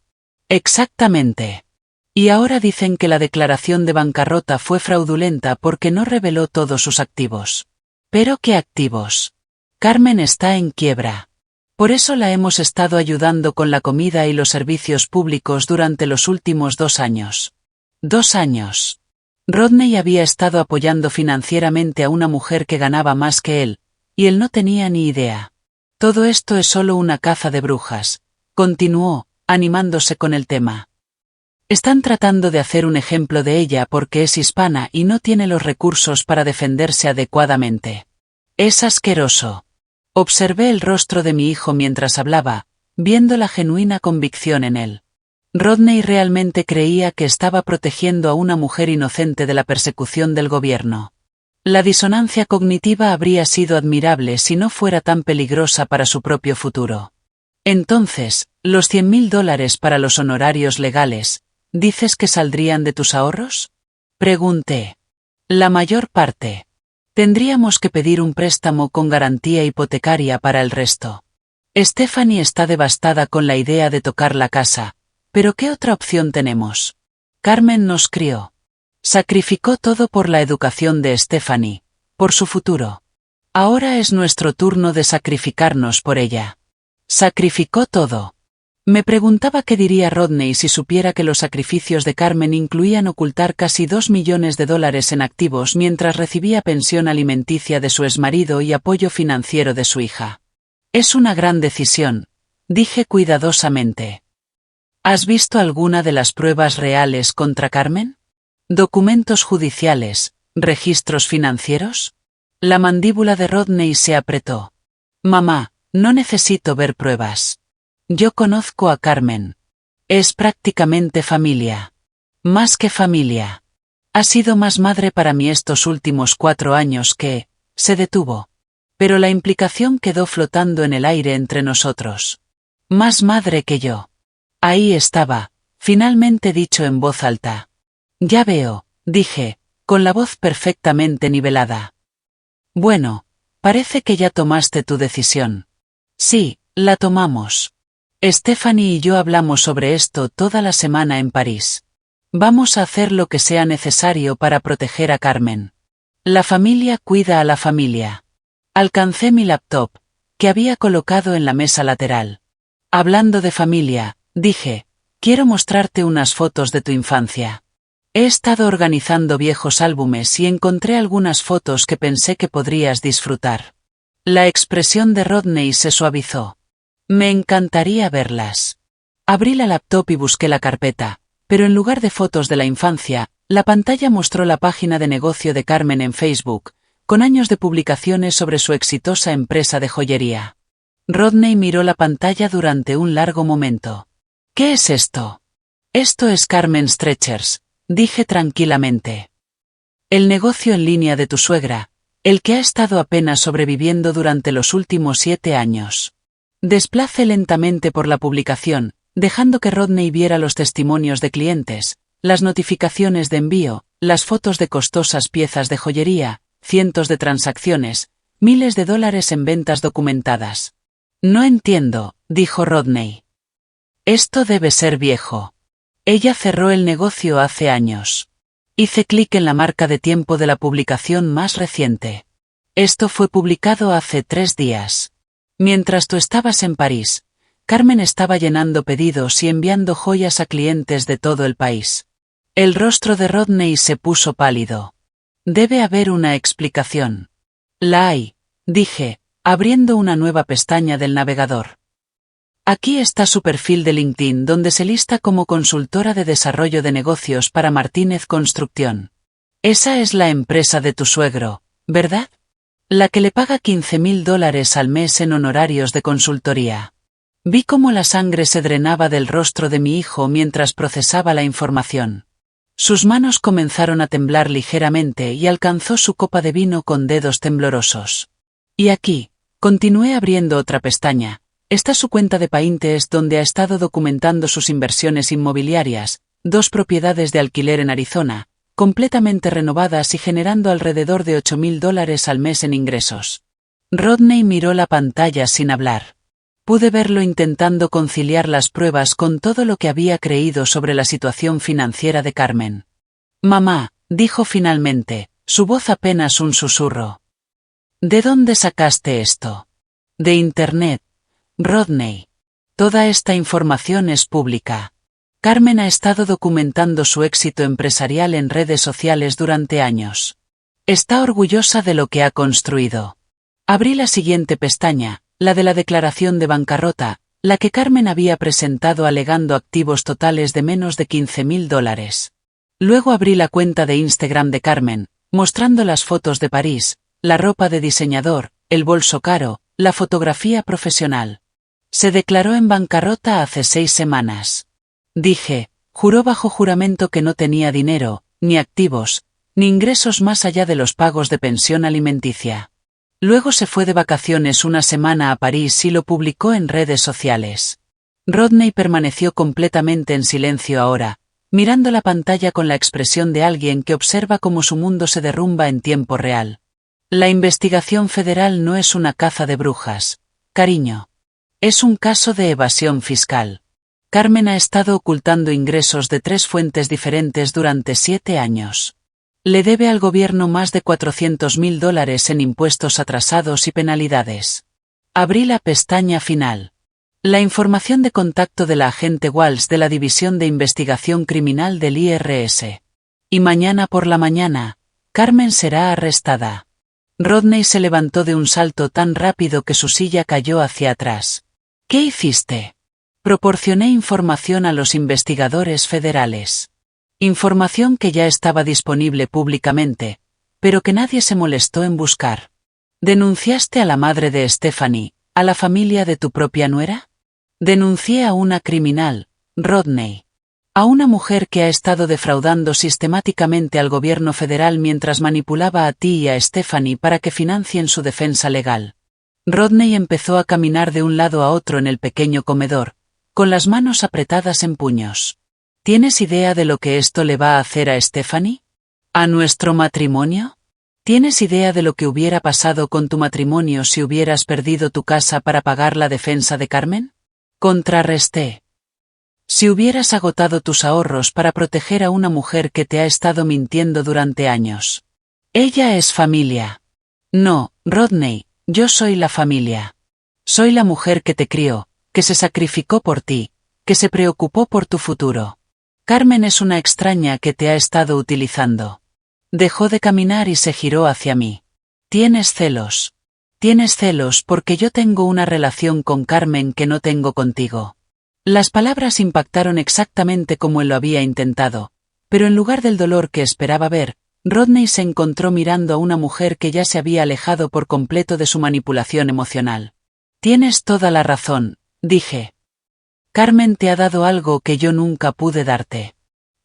Exactamente. Y ahora dicen que la declaración de bancarrota fue fraudulenta porque no reveló todos sus activos. ¿Pero qué activos? Carmen está en quiebra. Por eso la hemos estado ayudando con la comida y los servicios públicos durante los últimos 2 años. 2 años. Rodney había estado apoyando financieramente a una mujer que ganaba más que él, y él no tenía ni idea. Todo esto es solo una caza de brujas, continuó, animándose con el tema. Están tratando de hacer un ejemplo de ella porque es hispana y no tiene los recursos para defenderse adecuadamente. Es asqueroso. Observé el rostro de mi hijo mientras hablaba, viendo la genuina convicción en él. Rodney realmente creía que estaba protegiendo a una mujer inocente de la persecución del gobierno. La disonancia cognitiva habría sido admirable si no fuera tan peligrosa para su propio futuro. Entonces, los $100.000 para los honorarios legales, ¿dices que saldrían de tus ahorros?, pregunté. La mayor parte. Tendríamos que pedir un préstamo con garantía hipotecaria para el resto. Stephanie está devastada con la idea de tocar la casa, pero ¿qué otra opción tenemos? Carmen nos crió. Sacrificó todo por la educación de Stephanie, por su futuro. Ahora es nuestro turno de sacrificarnos por ella. Sacrificó todo. Me preguntaba qué diría Rodney si supiera que los sacrificios de Carmen incluían ocultar casi $2 millones en activos mientras recibía pensión alimenticia de su exmarido y apoyo financiero de su hija. Es una gran decisión, dije cuidadosamente. ¿Has visto alguna de las pruebas reales contra Carmen? ¿Documentos judiciales, registros financieros? La mandíbula de Rodney se apretó. Mamá, no necesito ver pruebas. Yo conozco a Carmen. Es prácticamente familia. Más que familia. Ha sido más madre para mí estos últimos 4 años que, se detuvo. Pero la implicación quedó flotando en el aire entre nosotros. Más madre que yo. Ahí estaba, finalmente dicho en voz alta. Ya veo, dije, con la voz perfectamente nivelada. Bueno, parece que ya tomaste tu decisión. Sí, la tomamos. Stephanie y yo hablamos sobre esto toda la semana en París. Vamos a hacer lo que sea necesario para proteger a Carmen. La familia cuida a la familia. Alcancé mi laptop, que había colocado en la mesa lateral. Hablando de familia, dije, quiero mostrarte unas fotos de tu infancia. He estado organizando viejos álbumes y encontré algunas fotos que pensé que podrías disfrutar. La expresión de Rodney se suavizó. Me encantaría verlas. Abrí la laptop y busqué la carpeta, pero en lugar de fotos de la infancia, la pantalla mostró la página de negocio de Carmen en Facebook, con años de publicaciones sobre su exitosa empresa de joyería. Rodney miró la pantalla durante un largo momento. ¿Qué es esto? Esto es Carmen Stretchers, dije tranquilamente. El negocio en línea de tu suegra, el que ha estado apenas sobreviviendo durante los últimos 7 años. Desplace lentamente por la publicación, dejando que Rodney viera los testimonios de clientes, las notificaciones de envío, las fotos de costosas piezas de joyería, cientos de transacciones, miles de dólares en ventas documentadas. No entiendo, dijo Rodney. Esto debe ser viejo. Ella cerró el negocio hace años. Hice clic en la marca de tiempo de la publicación más reciente. Esto fue publicado hace 3 días. Mientras tú estabas en París, Carmen estaba llenando pedidos y enviando joyas a clientes de todo el país. El rostro de Rodney se puso pálido. Debe haber una explicación. La hay, dije, abriendo una nueva pestaña del navegador. Aquí está su perfil de LinkedIn donde se lista como consultora de desarrollo de negocios para Martínez Construcción. Esa es la empresa de tu suegro, ¿verdad? La que le paga $15,000 al mes en honorarios de consultoría. Vi cómo la sangre se drenaba del rostro de mi hijo mientras procesaba la información. Sus manos comenzaron a temblar ligeramente y alcanzó su copa de vino con dedos temblorosos. Y aquí, continué abriendo otra pestaña. Está su cuenta de Pinterest donde ha estado documentando sus inversiones inmobiliarias, 2 propiedades de alquiler en Arizona, completamente renovadas y generando alrededor de $8,000 al mes en ingresos. Rodney miró la pantalla sin hablar. Pude verlo intentando conciliar las pruebas con todo lo que había creído sobre la situación financiera de Carmen. Mamá, dijo finalmente, su voz apenas un susurro. ¿De dónde sacaste esto? De Internet. Rodney. Toda esta información es pública. Carmen ha estado documentando su éxito empresarial en redes sociales durante años. Está orgullosa de lo que ha construido. Abrí la siguiente pestaña, la de la declaración de bancarrota, la que Carmen había presentado alegando activos totales de menos de $15,000. Luego abrí la cuenta de Instagram de Carmen, mostrando las fotos de París, la ropa de diseñador, el bolso caro, la fotografía profesional. Se declaró en bancarrota hace 6 semanas. Dije, juró bajo juramento que no tenía dinero, ni activos, ni ingresos más allá de los pagos de pensión alimenticia. Luego se fue de vacaciones una semana a París y lo publicó en redes sociales. Rodney permaneció completamente en silencio ahora, mirando la pantalla con la expresión de alguien que observa cómo su mundo se derrumba en tiempo real. La investigación federal no es una caza de brujas, cariño. Es un caso de evasión fiscal. Carmen ha estado ocultando ingresos de 3 fuentes diferentes durante 7 años. Le debe al gobierno más de $400,000 en impuestos atrasados y penalidades. Abrí la pestaña final. La información de contacto de la agente Walsh de la División de Investigación Criminal del IRS. Y mañana por la mañana, Carmen será arrestada. Rodney se levantó de un salto tan rápido que su silla cayó hacia atrás. ¿Qué hiciste? Proporcioné información a los investigadores federales. Información que ya estaba disponible públicamente, pero que nadie se molestó en buscar. ¿Denunciaste a la madre de Stephanie, a la familia de tu propia nuera? Denuncié a una criminal, Rodney. A una mujer que ha estado defraudando sistemáticamente al gobierno federal mientras manipulaba a ti y a Stephanie para que financien su defensa legal. Rodney empezó a caminar de un lado a otro en el pequeño comedor, con las manos apretadas en puños. ¿Tienes idea de lo que esto le va a hacer a Stephanie? ¿A nuestro matrimonio? ¿Tienes idea de lo que hubiera pasado con tu matrimonio si hubieras perdido tu casa para pagar la defensa de Carmen? Contrarresté. Si hubieras agotado tus ahorros para proteger a una mujer que te ha estado mintiendo durante años. Ella es familia. No, Rodney, yo soy la familia. Soy la mujer que te crió, que se sacrificó por ti, que se preocupó por tu futuro. Carmen es una extraña que te ha estado utilizando. Dejó de caminar y se giró hacia mí. Tienes celos. Tienes celos porque yo tengo una relación con Carmen que no tengo contigo. Las palabras impactaron exactamente como él lo había intentado, pero en lugar del dolor que esperaba ver, Rodney se encontró mirando a una mujer que ya se había alejado por completo de su manipulación emocional. Tienes toda la razón, dije. Carmen te ha dado algo que yo nunca pude darte.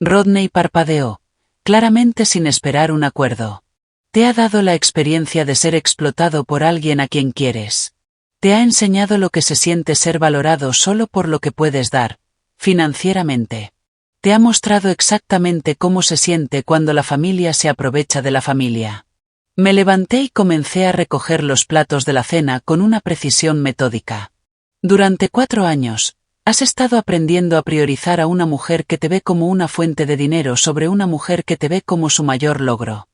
Rodney parpadeó, claramente sin esperar un acuerdo. Te ha dado la experiencia de ser explotado por alguien a quien quieres. Te ha enseñado lo que se siente ser valorado solo por lo que puedes dar, financieramente. Te ha mostrado exactamente cómo se siente cuando la familia se aprovecha de la familia. Me levanté y comencé a recoger los platos de la cena con una precisión metódica. Durante 4 años, has estado aprendiendo a priorizar a una mujer que te ve como una fuente de dinero sobre una mujer que te ve como su mayor logro.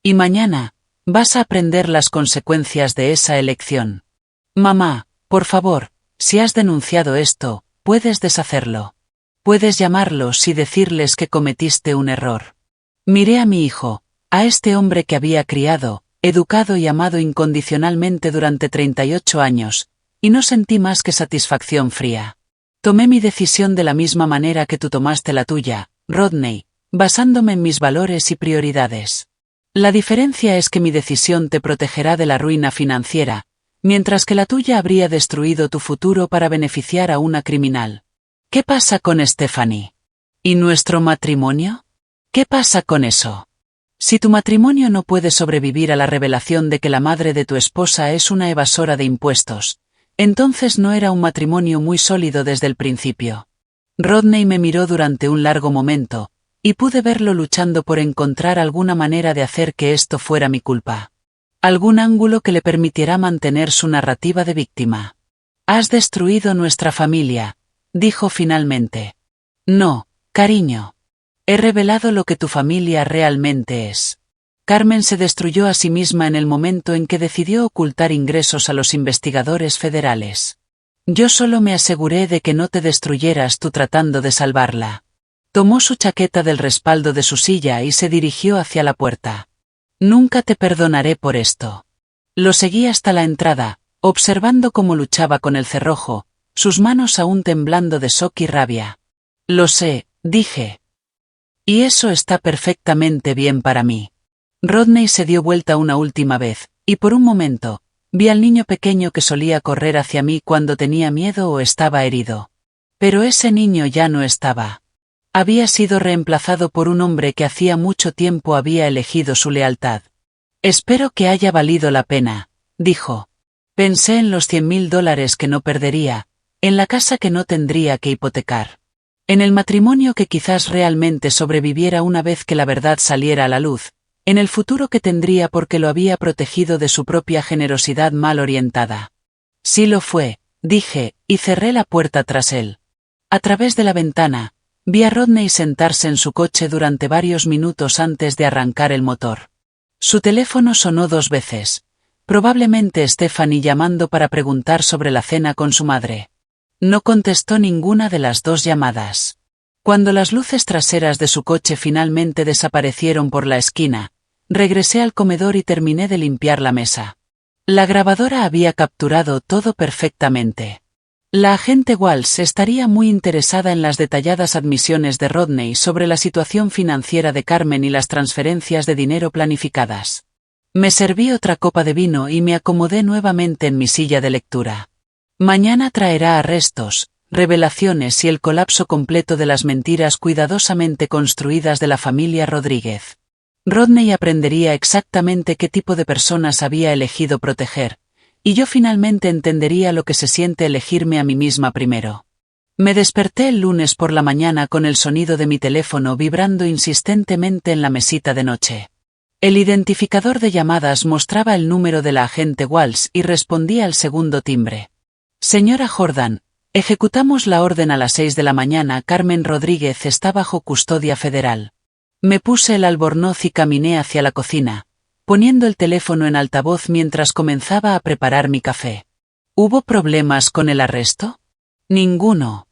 Y mañana, vas a aprender las consecuencias de esa elección. Mamá, por favor, si has denunciado esto, puedes deshacerlo. Puedes llamarlos y decirles que cometiste un error. Miré a mi hijo, a este hombre que había criado, educado y amado incondicionalmente durante 38 años, y no sentí más que satisfacción fría. Tomé mi decisión de la misma manera que tú tomaste la tuya, Rodney, basándome en mis valores y prioridades. La diferencia es que mi decisión te protegerá de la ruina financiera, mientras que la tuya habría destruido tu futuro para beneficiar a una criminal. ¿Qué pasa con Stephanie? ¿Y nuestro matrimonio? ¿Qué pasa con eso? Si tu matrimonio no puede sobrevivir a la revelación de que la madre de tu esposa es una evasora de impuestos, entonces no era un matrimonio muy sólido desde el principio. Rodney me miró durante un largo momento, y pude verlo luchando por encontrar alguna manera de hacer que esto fuera mi culpa. Algún ángulo que le permitiera mantener su narrativa de víctima. Has destruido nuestra familia, dijo finalmente. No, cariño. He revelado lo que tu familia realmente es. Carmen se destruyó a sí misma en el momento en que decidió ocultar ingresos a los investigadores federales. Yo solo me aseguré de que no te destruyeras tú tratando de salvarla. Tomó su chaqueta del respaldo de su silla y se dirigió hacia la puerta. Nunca te perdonaré por esto. Lo seguí hasta la entrada, observando cómo luchaba con el cerrojo, sus manos aún temblando de shock y rabia. Lo sé, dije. Y eso está perfectamente bien para mí. Rodney se dio vuelta una última vez, y por un momento, vi al niño pequeño que solía correr hacia mí cuando tenía miedo o estaba herido. Pero ese niño ya no estaba. Había sido reemplazado por un hombre que hacía mucho tiempo había elegido su lealtad. Espero que haya valido la pena, dijo. Pensé en los $100,000 que no perdería, en la casa que no tendría que hipotecar. En el matrimonio que quizás realmente sobreviviera una vez que la verdad saliera a la luz, en el futuro que tendría porque lo había protegido de su propia generosidad mal orientada. Sí lo fue, dije, y cerré la puerta tras él. A través de la ventana, vi a Rodney sentarse en su coche durante varios minutos antes de arrancar el motor. Su teléfono sonó 2 veces, probablemente Stephanie llamando para preguntar sobre la cena con su madre. No contestó ninguna de las 2 llamadas. Cuando las luces traseras de su coche finalmente desaparecieron por la esquina, regresé al comedor y terminé de limpiar la mesa. La grabadora había capturado todo perfectamente. La agente Walsh estaría muy interesada en las detalladas admisiones de Rodney sobre la situación financiera de Carmen y las transferencias de dinero planificadas. Me serví otra copa de vino y me acomodé nuevamente en mi silla de lectura. Mañana traerá arrestos, revelaciones y el colapso completo de las mentiras cuidadosamente construidas de la familia Rodríguez. Rodney aprendería exactamente qué tipo de personas había elegido proteger, y yo finalmente entendería lo que se siente elegirme a mí misma primero. Me desperté el lunes por la mañana con el sonido de mi teléfono vibrando insistentemente en la mesita de noche. El identificador de llamadas mostraba el número de la agente Walsh y respondí al segundo timbre. Señora Jordan, ejecutamos la orden a las 6 de la mañana. Carmen Rodríguez está bajo custodia federal. Me puse el albornoz y caminé hacia la cocina, poniendo el teléfono en altavoz mientras comenzaba a preparar mi café. ¿Hubo problemas con el arresto? Ninguno.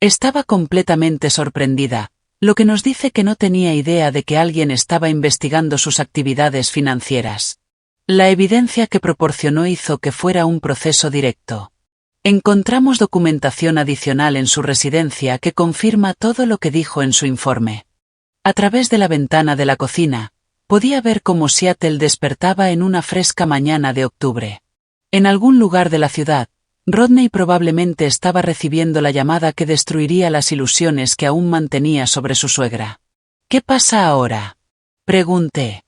Estaba completamente sorprendida, lo que nos dice que no tenía idea de que alguien estaba investigando sus actividades financieras. La evidencia que proporcionó hizo que fuera un proceso directo. Encontramos documentación adicional en su residencia que confirma todo lo que dijo en su informe. A través de la ventana de la cocina, podía ver cómo Seattle despertaba en una fresca mañana de octubre. En algún lugar de la ciudad, Rodney probablemente estaba recibiendo la llamada que destruiría las ilusiones que aún mantenía sobre su suegra. ¿Qué pasa ahora?, pregunté.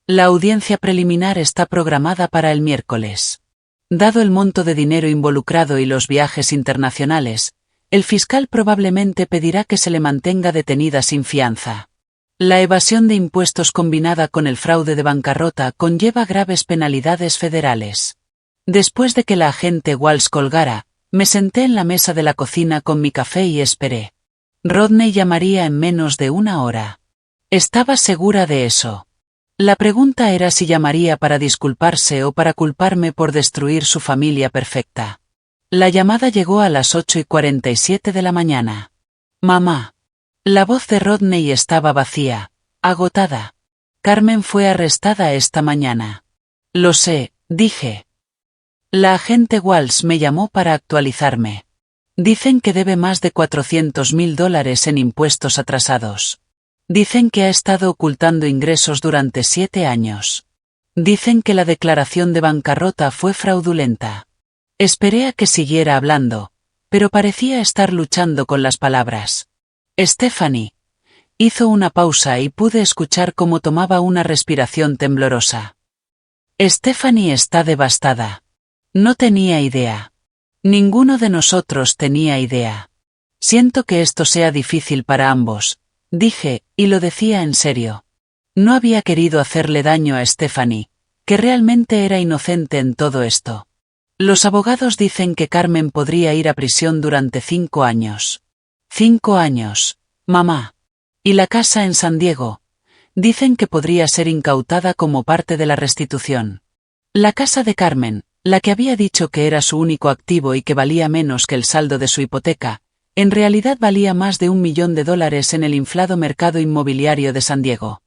La audiencia preliminar está programada para el miércoles. Dado el monto de dinero involucrado y los viajes internacionales, el fiscal probablemente pedirá que se le mantenga detenida sin fianza. La evasión de impuestos combinada con el fraude de bancarrota conlleva graves penalidades federales. Después de que la agente Walsh colgara, me senté en la mesa de la cocina con mi café y esperé. Rodney llamaría en menos de una hora. Estaba segura de eso. La pregunta era si llamaría para disculparse o para culparme por destruir su familia perfecta. La llamada llegó a las 8:47 de la mañana. Mamá. La voz de Rodney estaba vacía, agotada. Carmen fue arrestada esta mañana. Lo sé, dije. La agente Walsh me llamó para actualizarme. Dicen que debe más de $400,000 en impuestos atrasados. Dicen que ha estado ocultando ingresos durante 7 años. Dicen que la declaración de bancarrota fue fraudulenta. Esperé a que siguiera hablando, pero parecía estar luchando con las palabras. Stephanie. Hizo una pausa y pude escuchar cómo tomaba una respiración temblorosa. Stephanie está devastada. No tenía idea. Ninguno de nosotros tenía idea. Siento que esto sea difícil para ambos, dije, y lo decía en serio. No había querido hacerle daño a Stephanie, que realmente era inocente en todo esto. Los abogados dicen que Carmen podría ir a prisión durante 5 años. 5 años, mamá. Y la casa en San Diego. Dicen que podría ser incautada como parte de la restitución. La casa de Carmen, la que había dicho que era su único activo y que valía menos que el saldo de su hipoteca, en realidad valía más de $1 millón en el inflado mercado inmobiliario de San Diego.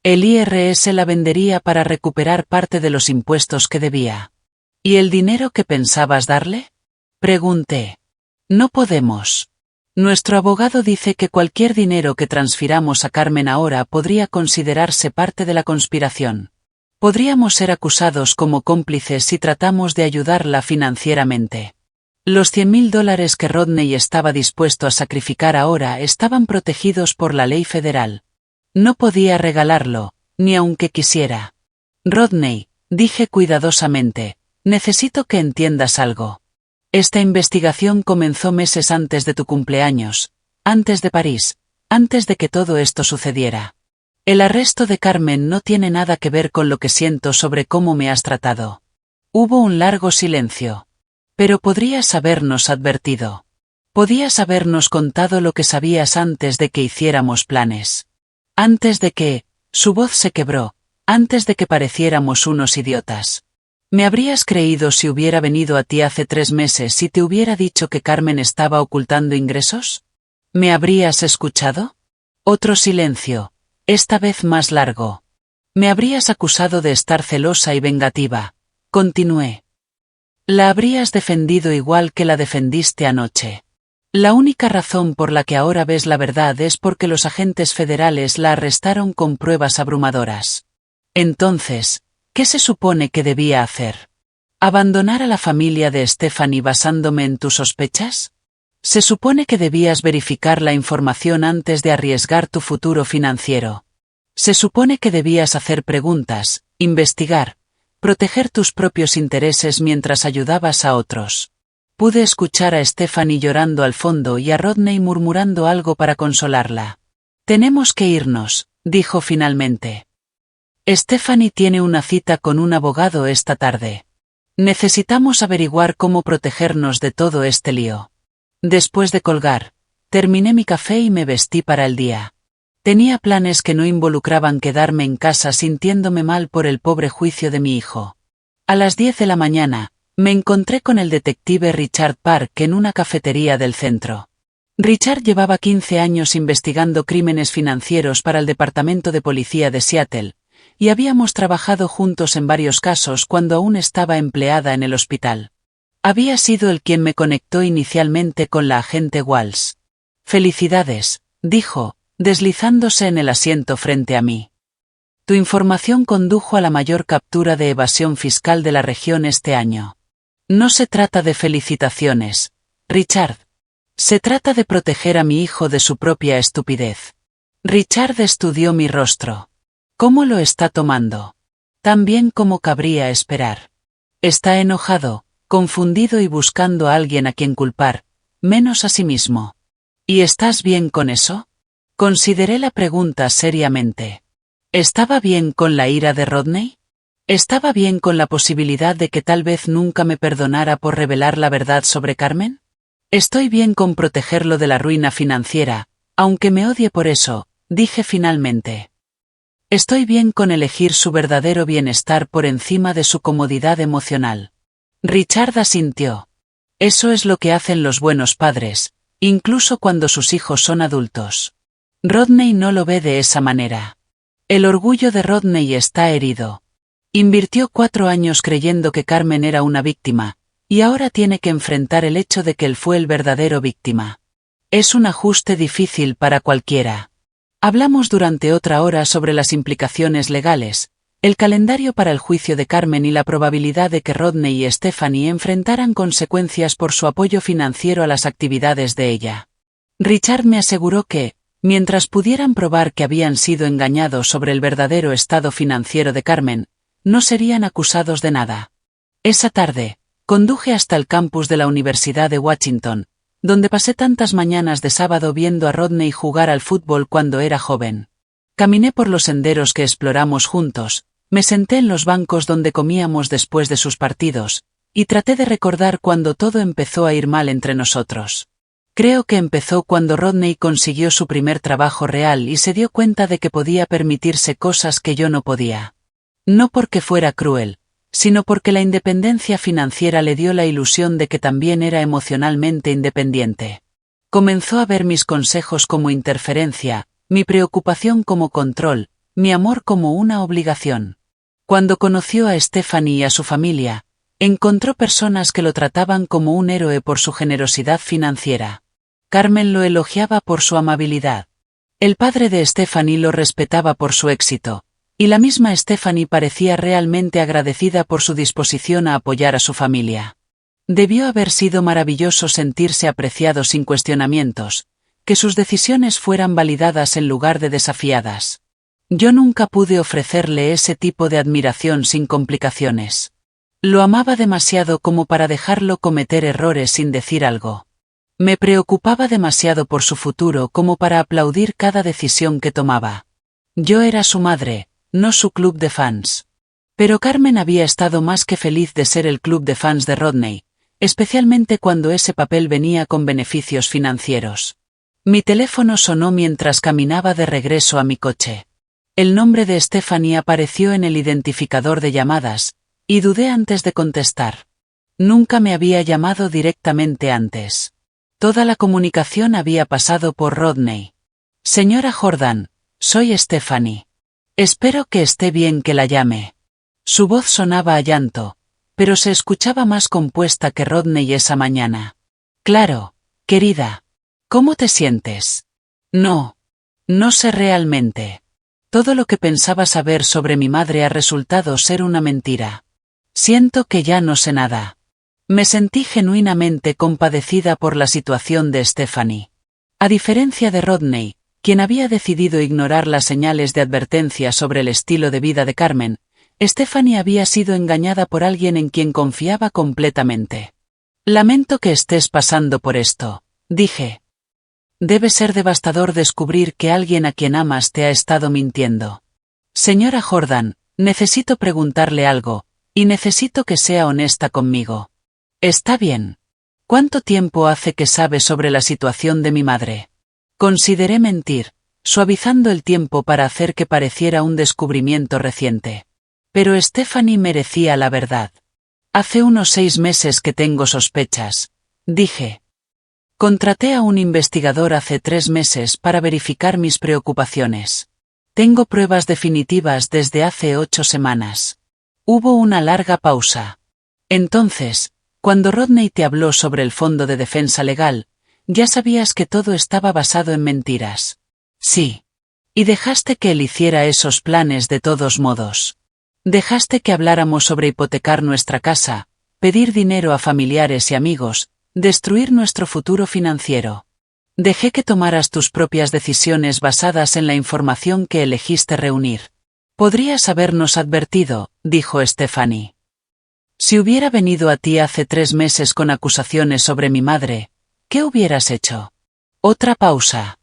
El IRS la vendería para recuperar parte de los impuestos que debía. ¿Y el dinero que pensabas darle?, pregunté. No podemos. Nuestro abogado dice que cualquier dinero que transfiramos a Carmen ahora podría considerarse parte de la conspiración. Podríamos ser acusados como cómplices si tratamos de ayudarla financieramente. Los $100,000 que Rodney estaba dispuesto a sacrificar ahora estaban protegidos por la ley federal. No podía regalarlo, ni aunque quisiera. Rodney, dije cuidadosamente, necesito que entiendas algo. Esta investigación comenzó meses antes de tu cumpleaños, antes de París, antes de que todo esto sucediera. El arresto de Carmen no tiene nada que ver con lo que siento sobre cómo me has tratado. Hubo un largo silencio. Pero podrías habernos advertido. Podías habernos contado lo que sabías antes de que hiciéramos planes. Antes de que, su voz se quebró, antes de que pareciéramos unos idiotas. ¿Me habrías creído si hubiera venido a ti hace 3 meses y te hubiera dicho que Carmen estaba ocultando ingresos? ¿Me habrías escuchado? Otro silencio. Esta vez más largo. Me habrías acusado de estar celosa y vengativa. Continué. La habrías defendido igual que la defendiste anoche. La única razón por la que ahora ves la verdad es porque los agentes federales la arrestaron con pruebas abrumadoras. Entonces, ¿qué se supone que debía hacer? ¿Abandonar a la familia de Stephanie basándome en tus sospechas? Se supone que debías verificar la información antes de arriesgar tu futuro financiero. Se supone que debías hacer preguntas, investigar, proteger tus propios intereses mientras ayudabas a otros. Pude escuchar a Stephanie llorando al fondo y a Rodney murmurando algo para consolarla. Tenemos que irnos, dijo finalmente. Stephanie tiene una cita con un abogado esta tarde. Necesitamos averiguar cómo protegernos de todo este lío. Después de colgar, terminé mi café y me vestí para el día. Tenía planes que no involucraban quedarme en casa sintiéndome mal por el pobre juicio de mi hijo. A las 10 de la mañana, me encontré con el detective Richard Park en una cafetería del centro. Richard llevaba 15 años investigando crímenes financieros para el Departamento de Policía de Seattle, y habíamos trabajado juntos en varios casos cuando aún estaba empleada en el hospital. Había sido él quien me conectó inicialmente con la agente Walsh. Felicidades, dijo, deslizándose en el asiento frente a mí. Tu información condujo a la mayor captura de evasión fiscal de la región este año. No se trata de felicitaciones, Richard. Se trata de proteger a mi hijo de su propia estupidez. Richard estudió mi rostro. ¿Cómo lo está tomando? Tan bien como cabría esperar. Está enojado, confundido y buscando a alguien a quien culpar, menos a sí mismo. ¿Y estás bien con eso? Consideré la pregunta seriamente. ¿Estaba bien con la ira de Rodney? ¿Estaba bien con la posibilidad de que tal vez nunca me perdonara por revelar la verdad sobre Carmen? Estoy bien con protegerlo de la ruina financiera, aunque me odie por eso, dije finalmente. Estoy bien con elegir su verdadero bienestar por encima de su comodidad emocional. Richard asintió. Eso es lo que hacen los buenos padres, incluso cuando sus hijos son adultos. Rodney no lo ve de esa manera. El orgullo de Rodney está herido. Invirtió 4 años creyendo que Carmen era una víctima, y ahora tiene que enfrentar el hecho de que él fue el verdadero víctima. Es un ajuste difícil para cualquiera. Hablamos durante otra hora sobre las implicaciones legales, el calendario para el juicio de Carmen y la probabilidad de que Rodney y Stephanie enfrentaran consecuencias por su apoyo financiero a las actividades de ella. Richard me aseguró que, mientras pudieran probar que habían sido engañados sobre el verdadero estado financiero de Carmen, no serían acusados de nada. Esa tarde, conduje hasta el campus de la Universidad de Washington, donde pasé tantas mañanas de sábado viendo a Rodney jugar al fútbol cuando era joven. Caminé por los senderos que exploramos juntos, me senté en los bancos donde comíamos después de sus partidos, y traté de recordar cuando todo empezó a ir mal entre nosotros. Creo que empezó cuando Rodney consiguió su primer trabajo real y se dio cuenta de que podía permitirse cosas que yo no podía. No porque fuera cruel, sino porque la independencia financiera le dio la ilusión de que también era emocionalmente independiente. Comenzó a ver mis consejos como interferencia, mi preocupación como control, mi amor como una obligación. Cuando conoció a Stephanie y a su familia, encontró personas que lo trataban como un héroe por su generosidad financiera. Carmen lo elogiaba por su amabilidad. El padre de Stephanie lo respetaba por su éxito, y la misma Stephanie parecía realmente agradecida por su disposición a apoyar a su familia. Debió haber sido maravilloso sentirse apreciado sin cuestionamientos, que sus decisiones fueran validadas en lugar de desafiadas. Yo nunca pude ofrecerle ese tipo de admiración sin complicaciones. Lo amaba demasiado como para dejarlo cometer errores sin decir algo. Me preocupaba demasiado por su futuro como para aplaudir cada decisión que tomaba. Yo era su madre, no su club de fans. Pero Carmen había estado más que feliz de ser el club de fans de Rodney, especialmente cuando ese papel venía con beneficios financieros. Mi teléfono sonó mientras caminaba de regreso a mi coche. El nombre de Stephanie apareció en el identificador de llamadas, y dudé antes de contestar. Nunca me había llamado directamente antes. Toda la comunicación había pasado por Rodney. Señora Jordan, soy Stephanie. Espero que esté bien que la llame. Su voz sonaba a llanto, pero se escuchaba más compuesta que Rodney esa mañana. Claro, querida. ¿Cómo te sientes? No sé realmente. Todo lo que pensaba saber sobre mi madre ha resultado ser una mentira. Siento que ya no sé nada. Me sentí genuinamente compadecida por la situación de Stephanie. A diferencia de Rodney, quien había decidido ignorar las señales de advertencia sobre el estilo de vida de Carmen, Stephanie había sido engañada por alguien en quien confiaba completamente. Lamento que estés pasando por esto, dije. Debe ser devastador descubrir que alguien a quien amas te ha estado mintiendo. Señora Jordan, necesito preguntarle algo, y necesito que sea honesta conmigo. Está bien. ¿Cuánto tiempo hace que sabe sobre la situación de mi madre? Consideré mentir, suavizando el tiempo para hacer que pareciera un descubrimiento reciente. Pero Stephanie merecía la verdad. Hace unos 6 meses que tengo sospechas, dije. Contraté a un investigador hace 3 meses para verificar mis preocupaciones. Tengo pruebas definitivas desde hace 8 semanas. Hubo una larga pausa. Entonces, cuando Rodney te habló sobre el fondo de defensa legal, ya sabías que todo estaba basado en mentiras. Sí. Y dejaste que él hiciera esos planes de todos modos. Dejaste que habláramos sobre hipotecar nuestra casa, pedir dinero a familiares y amigos, destruir nuestro futuro financiero. Dejé que tomaras tus propias decisiones basadas en la información que elegiste reunir. Podrías habernos advertido, dijo Stephanie. Si hubiera venido a ti hace 3 meses con acusaciones sobre mi madre, ¿qué hubieras hecho? Otra pausa.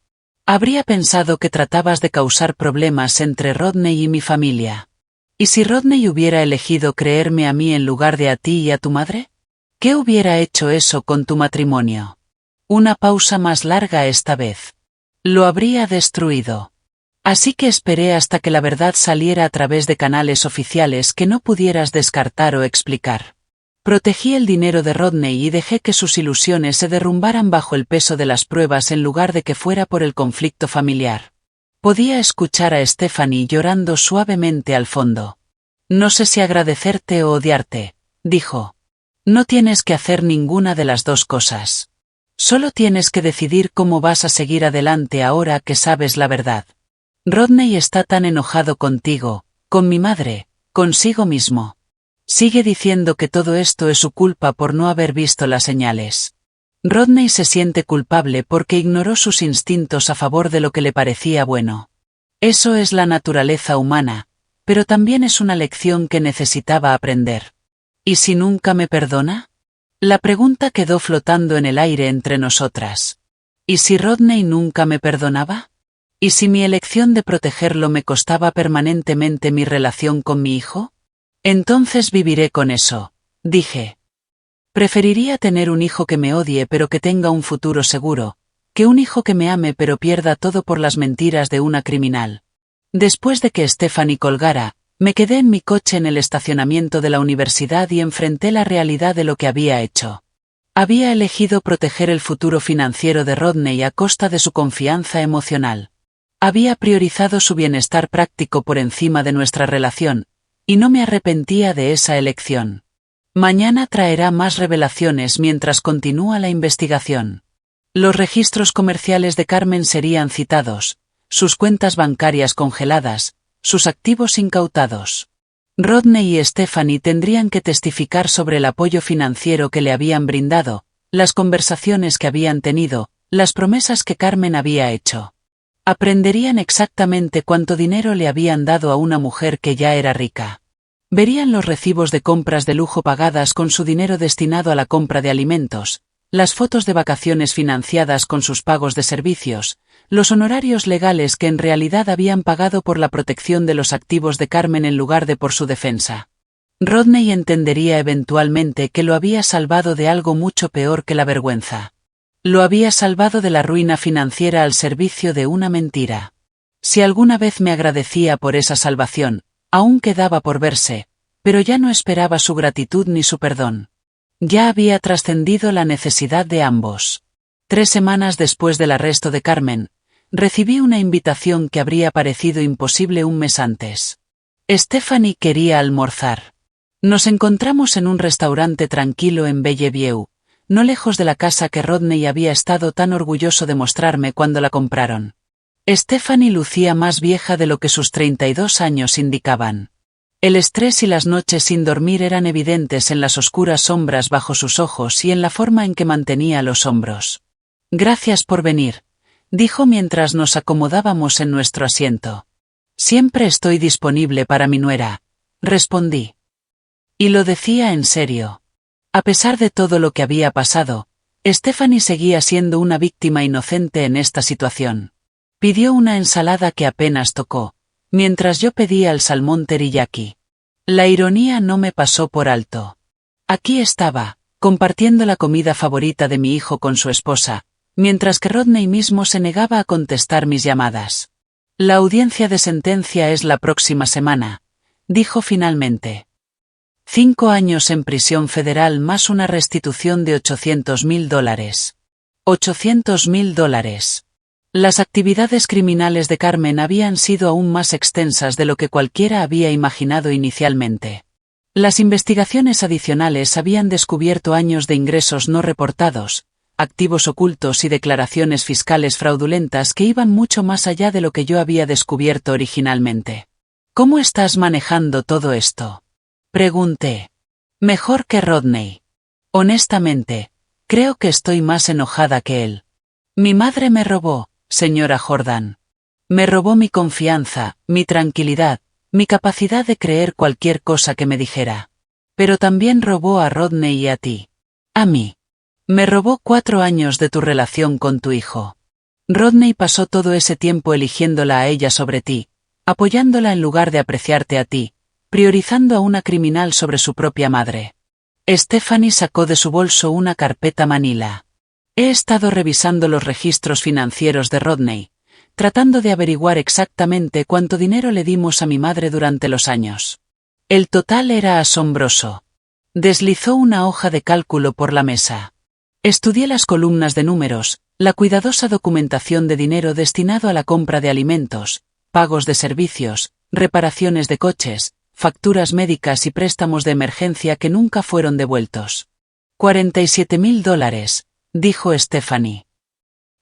Habría pensado que tratabas de causar problemas entre Rodney y mi familia. ¿Y si Rodney hubiera elegido creerme a mí en lugar de a ti y a tu madre? ¿Qué hubiera hecho eso con tu matrimonio? Una pausa más larga esta vez. Lo habría destruido. Así que esperé hasta que la verdad saliera a través de canales oficiales que no pudieras descartar o explicar. Protegí el dinero de Rodney y dejé que sus ilusiones se derrumbaran bajo el peso de las pruebas en lugar de que fuera por el conflicto familiar. Podía escuchar a Stephanie llorando suavemente al fondo. No sé si agradecerte o odiarte, dijo. No tienes que hacer ninguna de las dos cosas. Solo tienes que decidir cómo vas a seguir adelante ahora que sabes la verdad. Rodney está tan enojado contigo, con mi madre, consigo mismo. Sigue diciendo que todo esto es su culpa por no haber visto las señales. Rodney se siente culpable porque ignoró sus instintos a favor de lo que le parecía bueno. Eso es la naturaleza humana, pero también es una lección que necesitaba aprender. ¿Y si nunca me perdona? La pregunta quedó flotando en el aire entre nosotras. ¿Y si Rodney nunca me perdonaba? ¿Y si mi elección de protegerlo me costaba permanentemente mi relación con mi hijo? Entonces viviré con eso, dije. Preferiría tener un hijo que me odie pero que tenga un futuro seguro, que un hijo que me ame pero pierda todo por las mentiras de una criminal. Después de que Stephanie colgara, me quedé en mi coche en el estacionamiento de la universidad y enfrenté la realidad de lo que había hecho. Había elegido proteger el futuro financiero de Rodney a costa de su confianza emocional. Había priorizado su bienestar práctico por encima de nuestra relación, y no me arrepentía de esa elección. Mañana traerá más revelaciones mientras continúa la investigación. Los registros comerciales de Carmen serían citados, sus cuentas bancarias congeladas, sus activos incautados. Rodney y Stephanie tendrían que testificar sobre el apoyo financiero que le habían brindado, las conversaciones que habían tenido, las promesas que Carmen había hecho. Aprenderían exactamente cuánto dinero le habían dado a una mujer que ya era rica. Verían los recibos de compras de lujo pagadas con su dinero destinado a la compra de alimentos, las fotos de vacaciones financiadas con sus pagos de servicios, los honorarios legales que en realidad habían pagado por la protección de los activos de Carmen en lugar de por su defensa. Rodney entendería eventualmente que lo había salvado de algo mucho peor que la vergüenza. Lo había salvado de la ruina financiera al servicio de una mentira. Si alguna vez me agradecía por esa salvación, aún quedaba por verse, pero ya no esperaba su gratitud ni su perdón. Ya había trascendido la necesidad de ambos. 3 semanas después del arresto de Carmen, recibí una invitación que habría parecido imposible un mes antes. Stephanie quería almorzar. Nos encontramos en un restaurante tranquilo en Bellevue, no lejos de la casa que Rodney había estado tan orgulloso de mostrarme cuando la compraron. Stephanie lucía más vieja de lo que sus 32 años indicaban. El estrés y las noches sin dormir eran evidentes en las oscuras sombras bajo sus ojos y en la forma en que mantenía los hombros. Gracias por venir, dijo mientras nos acomodábamos en nuestro asiento. Siempre estoy disponible para mi nuera, respondí. Y lo decía en serio. A pesar de todo lo que había pasado, Stephanie seguía siendo una víctima inocente en esta situación. Pidió una ensalada que apenas tocó, mientras yo pedía el salmón teriyaki. La ironía no me pasó por alto. Aquí estaba, compartiendo la comida favorita de mi hijo con su esposa, mientras que Rodney mismo se negaba a contestar mis llamadas. La audiencia de sentencia es la próxima semana, dijo finalmente. 5 años en prisión federal más una restitución de $800.000. $800.000. Las actividades criminales de Carmen habían sido aún más extensas de lo que cualquiera había imaginado inicialmente. Las investigaciones adicionales habían descubierto años de ingresos no reportados, activos ocultos y declaraciones fiscales fraudulentas que iban mucho más allá de lo que yo había descubierto originalmente. ¿Cómo estás manejando todo esto?, pregunté. Mejor que Rodney. Honestamente, creo que estoy más enojada que él. Mi madre me robó, señora Jordan. Me robó mi confianza, mi tranquilidad, mi capacidad de creer cualquier cosa que me dijera. Pero también robó a Rodney y a ti. A mí. Me robó 4 años de tu relación con tu hijo. Rodney pasó todo ese tiempo eligiéndola a ella sobre ti, apoyándola en lugar de apreciarte a ti, priorizando a una criminal sobre su propia madre. Stephanie sacó de su bolso una carpeta manila. He estado revisando los registros financieros de Rodney, tratando de averiguar exactamente cuánto dinero le dimos a mi madre durante los años. El total era asombroso. Deslizó una hoja de cálculo por la mesa. Estudié las columnas de números, la cuidadosa documentación de dinero destinado a la compra de alimentos, pagos de servicios, reparaciones de coches, facturas médicas y préstamos de emergencia que nunca fueron devueltos. $47.000, dijo Stephanie.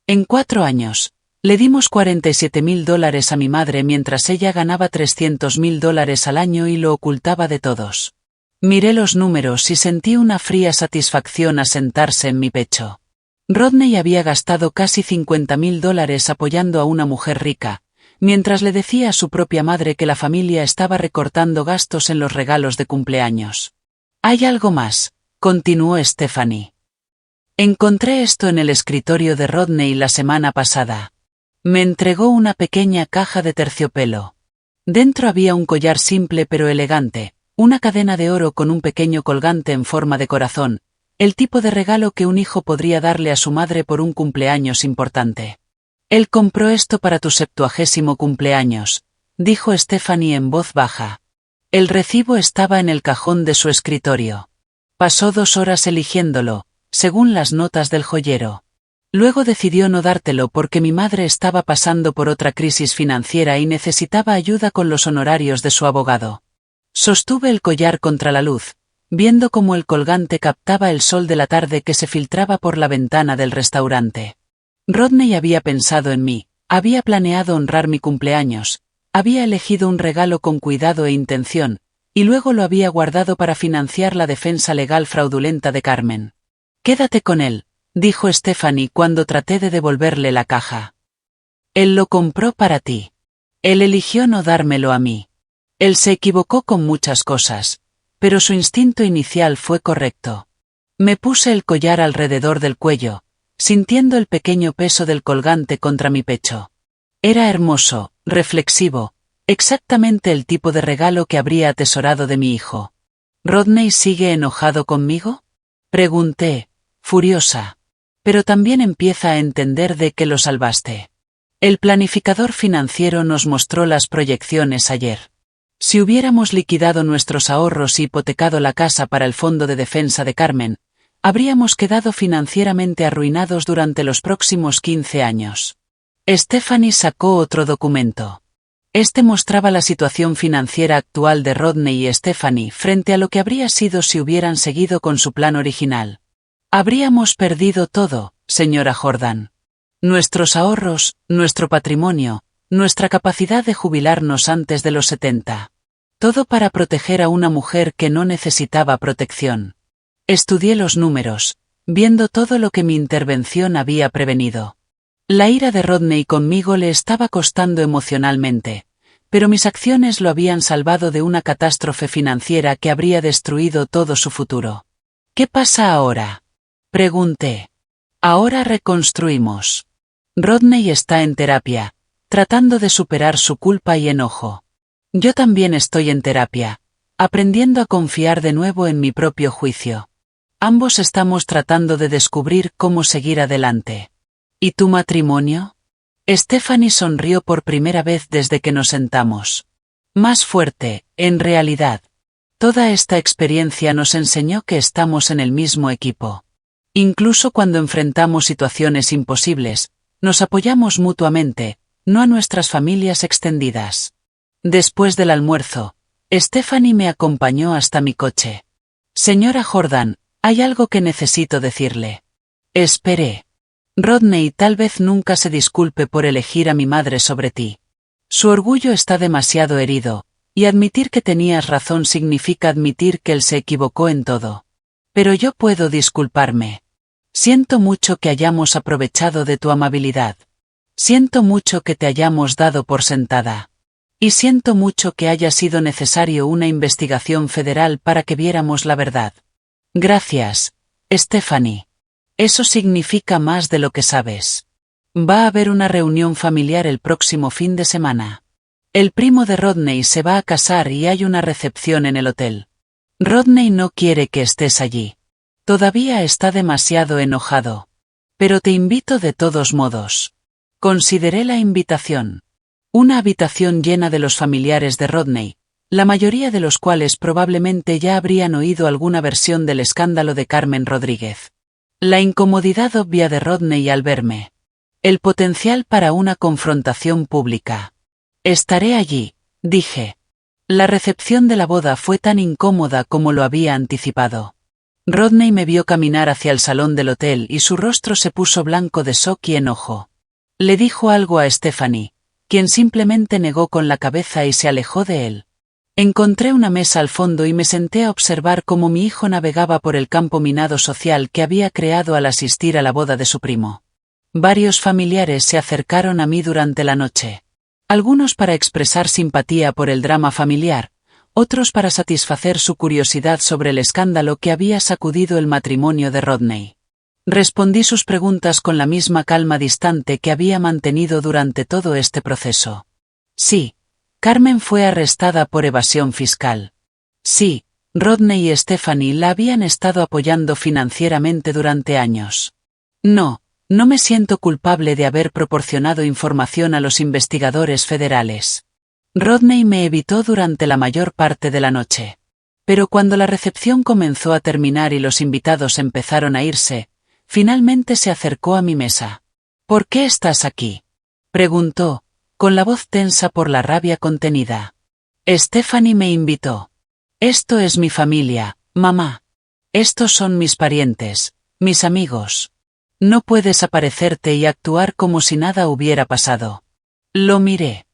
En 4 años, le dimos $47.000 a mi madre mientras ella ganaba $300.000 al año y lo ocultaba de todos. Miré los números y sentí una fría satisfacción asentarse en mi pecho. Rodney había gastado casi $50.000 apoyando a una mujer rica, mientras le decía a su propia madre que la familia estaba recortando gastos en los regalos de cumpleaños. Hay algo más, continuó Stephanie. Encontré esto en el escritorio de Rodney la semana pasada. Me entregó una pequeña caja de terciopelo. Dentro había un collar simple pero elegante, una cadena de oro con un pequeño colgante en forma de corazón, el tipo de regalo que un hijo podría darle a su madre por un cumpleaños importante. Él compró esto para tu 70º cumpleaños, dijo Stephanie en voz baja. El recibo estaba en el cajón de su escritorio. Pasó 2 horas eligiéndolo, según las notas del joyero. Luego decidió no dártelo porque mi madre estaba pasando por otra crisis financiera y necesitaba ayuda con los honorarios de su abogado. Sostuve el collar contra la luz, viendo cómo el colgante captaba el sol de la tarde que se filtraba por la ventana del restaurante. Rodney había pensado en mí, había planeado honrar mi cumpleaños, había elegido un regalo con cuidado e intención, y luego lo había guardado para financiar la defensa legal fraudulenta de Carmen. Quédate con él, dijo Stephanie cuando traté de devolverle la caja. Él lo compró para ti. Él eligió no dármelo a mí. Él se equivocó con muchas cosas, pero su instinto inicial fue correcto. Me puse el collar alrededor del cuello, sintiendo el pequeño peso del colgante contra mi pecho. Era hermoso, reflexivo, exactamente el tipo de regalo que habría atesorado de mi hijo. ¿Rodney sigue enojado conmigo?, pregunté, furiosa. Pero también empieza a entender de que lo salvaste. El planificador financiero nos mostró las proyecciones ayer. Si hubiéramos liquidado nuestros ahorros y hipotecado la casa para el fondo de defensa de Carmen, habríamos quedado financieramente arruinados durante los próximos 15 años. Stephanie sacó otro documento. Este mostraba la situación financiera actual de Rodney y Stephanie frente a lo que habría sido si hubieran seguido con su plan original. Habríamos perdido todo, señora Jordan. Nuestros ahorros, nuestro patrimonio, nuestra capacidad de jubilarnos antes de los 70. Todo para proteger a una mujer que no necesitaba protección. Estudié los números, viendo todo lo que mi intervención había prevenido. La ira de Rodney conmigo le estaba costando emocionalmente, pero mis acciones lo habían salvado de una catástrofe financiera que habría destruido todo su futuro. ¿Qué pasa ahora? Pregunté. Ahora reconstruimos. Rodney está en terapia, tratando de superar su culpa y enojo. Yo también estoy en terapia, aprendiendo a confiar de nuevo en mi propio juicio. Ambos estamos tratando de descubrir cómo seguir adelante. ¿Y tu matrimonio? Stephanie sonrió por primera vez desde que nos sentamos. Más fuerte, en realidad. Toda esta experiencia nos enseñó que estamos en el mismo equipo. Incluso cuando enfrentamos situaciones imposibles, nos apoyamos mutuamente, no a nuestras familias extendidas. Después del almuerzo, Stephanie me acompañó hasta mi coche. Señora Jordan, hay algo que necesito decirle. Esperé. Rodney tal vez nunca se disculpe por elegir a mi madre sobre ti. Su orgullo está demasiado herido, y admitir que tenías razón significa admitir que él se equivocó en todo. Pero yo puedo disculparme. Siento mucho que hayamos aprovechado de tu amabilidad. Siento mucho que te hayamos dado por sentada. Y siento mucho que haya sido necesario una investigación federal para que viéramos la verdad. Gracias, Stephanie. Eso significa más de lo que sabes. Va a haber una reunión familiar el próximo fin de semana. El primo de Rodney se va a casar y hay una recepción en el hotel. Rodney no quiere que estés allí. Todavía está demasiado enojado. Pero te invito de todos modos. Consideré la invitación. Una habitación llena de los familiares de Rodney, la mayoría de los cuales probablemente ya habrían oído alguna versión del escándalo de Carmen Rodríguez. La incomodidad obvia de Rodney al verme. El potencial para una confrontación pública. Estaré allí, dije. La recepción de la boda fue tan incómoda como lo había anticipado. Rodney me vio caminar hacia el salón del hotel y su rostro se puso blanco de shock y enojo. Le dijo algo a Stephanie, quien simplemente negó con la cabeza y se alejó de él. Encontré una mesa al fondo y me senté a observar cómo mi hijo navegaba por el campo minado social que había creado al asistir a la boda de su primo. Varios familiares se acercaron a mí durante la noche. Algunos para expresar simpatía por el drama familiar, otros para satisfacer su curiosidad sobre el escándalo que había sacudido el matrimonio de Rodney. Respondí sus preguntas con la misma calma distante que había mantenido durante todo este proceso. Sí, Carmen fue arrestada por evasión fiscal. Sí, Rodney y Stephanie la habían estado apoyando financieramente durante años. No me siento culpable de haber proporcionado información a los investigadores federales. Rodney me evitó durante la mayor parte de la noche. Pero cuando la recepción comenzó a terminar y los invitados empezaron a irse, finalmente se acercó a mi mesa. ¿Por qué estás aquí?, preguntó, con la voz tensa por la rabia contenida. Stephanie me invitó. Esto es mi familia, mamá. Estos son mis parientes, mis amigos. No puedes aparecerte y actuar como si nada hubiera pasado. Lo miré.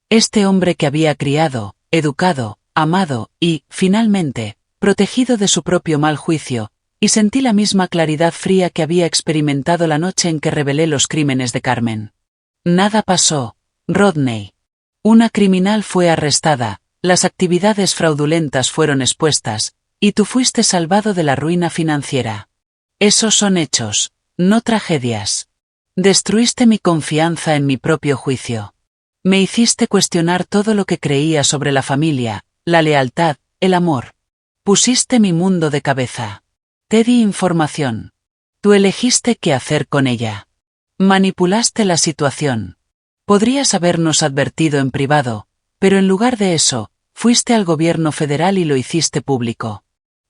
Este hombre que había criado, educado, amado y, finalmente, protegido de su propio mal juicio, y sentí la misma claridad fría que había experimentado la noche en que revelé los crímenes de Carmen. Nada pasó, Rodney. Una criminal fue arrestada, las actividades fraudulentas fueron expuestas, y tú fuiste salvado de la ruina financiera. Esos son hechos, no tragedias. Destruiste mi confianza en mi propio juicio. Me hiciste cuestionar todo lo que creía sobre la familia, la lealtad, el amor. Pusiste mi mundo de cabeza. Te di información. Tú elegiste qué hacer con ella. Manipulaste la situación. Podrías habernos advertido en privado, pero en lugar de eso, fuiste al gobierno federal y lo hiciste público.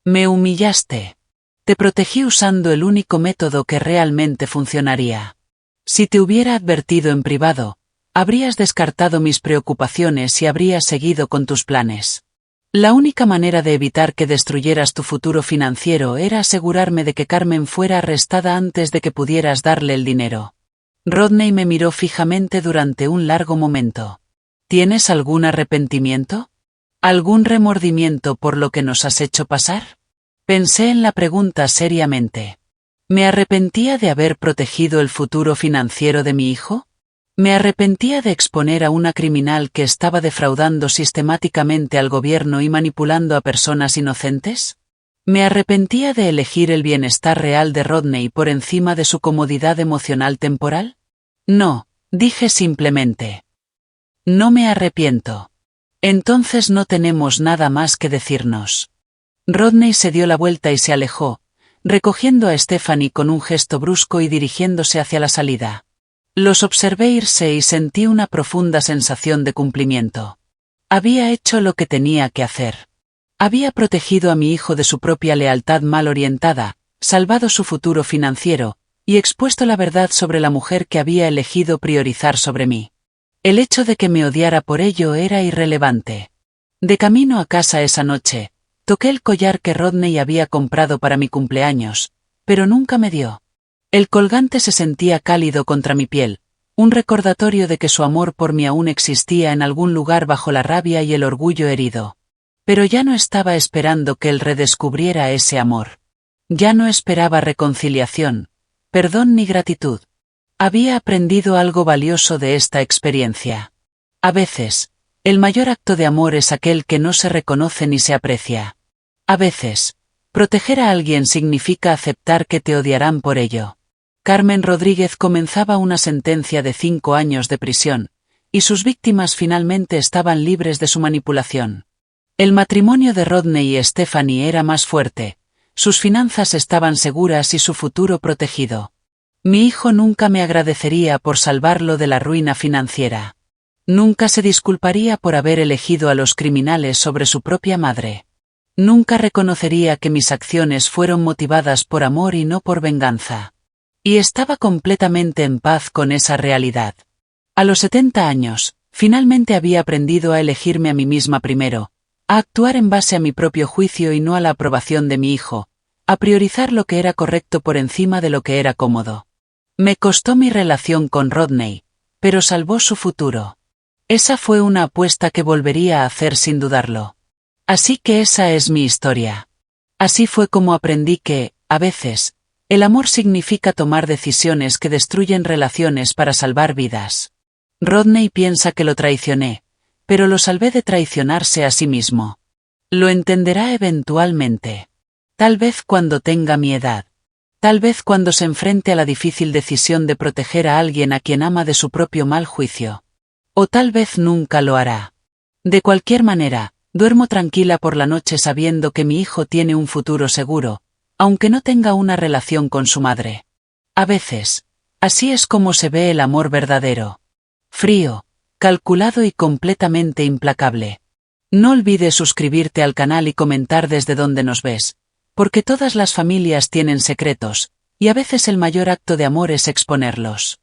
Me humillaste. Te protegí usando el único método que realmente funcionaría. Si te hubiera advertido en privado, habrías descartado mis preocupaciones y habrías seguido con tus planes. La única manera de evitar que destruyeras tu futuro financiero era asegurarme de que Carmen fuera arrestada antes de que pudieras darle el dinero. Rodney me miró fijamente durante un largo momento. ¿Tienes algún arrepentimiento? ¿Algún remordimiento por lo que nos has hecho pasar? Pensé en la pregunta seriamente. ¿Me arrepentía de haber protegido el futuro financiero de mi hijo? ¿Me arrepentía de exponer a una criminal que estaba defraudando sistemáticamente al gobierno y manipulando a personas inocentes? Me arrepentía de elegir el bienestar real de Rodney por encima de su comodidad emocional temporal. No, dije simplemente. No me arrepiento. Entonces no tenemos nada más que decirnos. Rodney se dio la vuelta y se alejó, recogiendo a Stephanie con un gesto brusco y dirigiéndose hacia la salida. Los observé irse y sentí una profunda sensación de cumplimiento. Había hecho lo que tenía que hacer. Había protegido a mi hijo de su propia lealtad mal orientada, salvado su futuro financiero, y expuesto la verdad sobre la mujer que había elegido priorizar sobre mí. El hecho de que me odiara por ello era irrelevante. De camino a casa esa noche, toqué el collar que Rodney había comprado para mi cumpleaños, pero nunca me dio. El colgante se sentía cálido contra mi piel, un recordatorio de que su amor por mí aún existía en algún lugar bajo la rabia y el orgullo herido. Pero ya no estaba esperando que él redescubriera ese amor. Ya no esperaba reconciliación, perdón ni gratitud. Había aprendido algo valioso de esta experiencia. A veces, el mayor acto de amor es aquel que no se reconoce ni se aprecia. A veces, proteger a alguien significa aceptar que te odiarán por ello. Carmen Rodríguez comenzaba una sentencia de 5 años de prisión, y sus víctimas finalmente estaban libres de su manipulación. El matrimonio de Rodney y Stephanie era más fuerte, sus finanzas estaban seguras y su futuro protegido. Mi hijo nunca me agradecería por salvarlo de la ruina financiera. Nunca se disculparía por haber elegido a los criminales sobre su propia madre. Nunca reconocería que mis acciones fueron motivadas por amor y no por venganza. Y estaba completamente en paz con esa realidad. A los 70 años, finalmente había aprendido a elegirme a mí misma primero, a actuar en base a mi propio juicio y no a la aprobación de mi hijo, a priorizar lo que era correcto por encima de lo que era cómodo. Me costó mi relación con Rodney, pero salvó su futuro. Esa fue una apuesta que volvería a hacer sin dudarlo. Así que esa es mi historia. Así fue como aprendí que, a veces, el amor significa tomar decisiones que destruyen relaciones para salvar vidas. Rodney piensa que lo traicioné, pero lo salvé de traicionarse a sí mismo. Lo entenderá eventualmente. Tal vez cuando tenga mi edad. Tal vez cuando se enfrente a la difícil decisión de proteger a alguien a quien ama de su propio mal juicio. O tal vez nunca lo hará. De cualquier manera, duermo tranquila por la noche sabiendo que mi hijo tiene un futuro seguro, aunque no tenga una relación con su madre. A veces, así es como se ve el amor verdadero. Frío, calculado y completamente implacable. No olvides suscribirte al canal y comentar desde donde nos ves, porque todas las familias tienen secretos, y a veces el mayor acto de amor es exponerlos.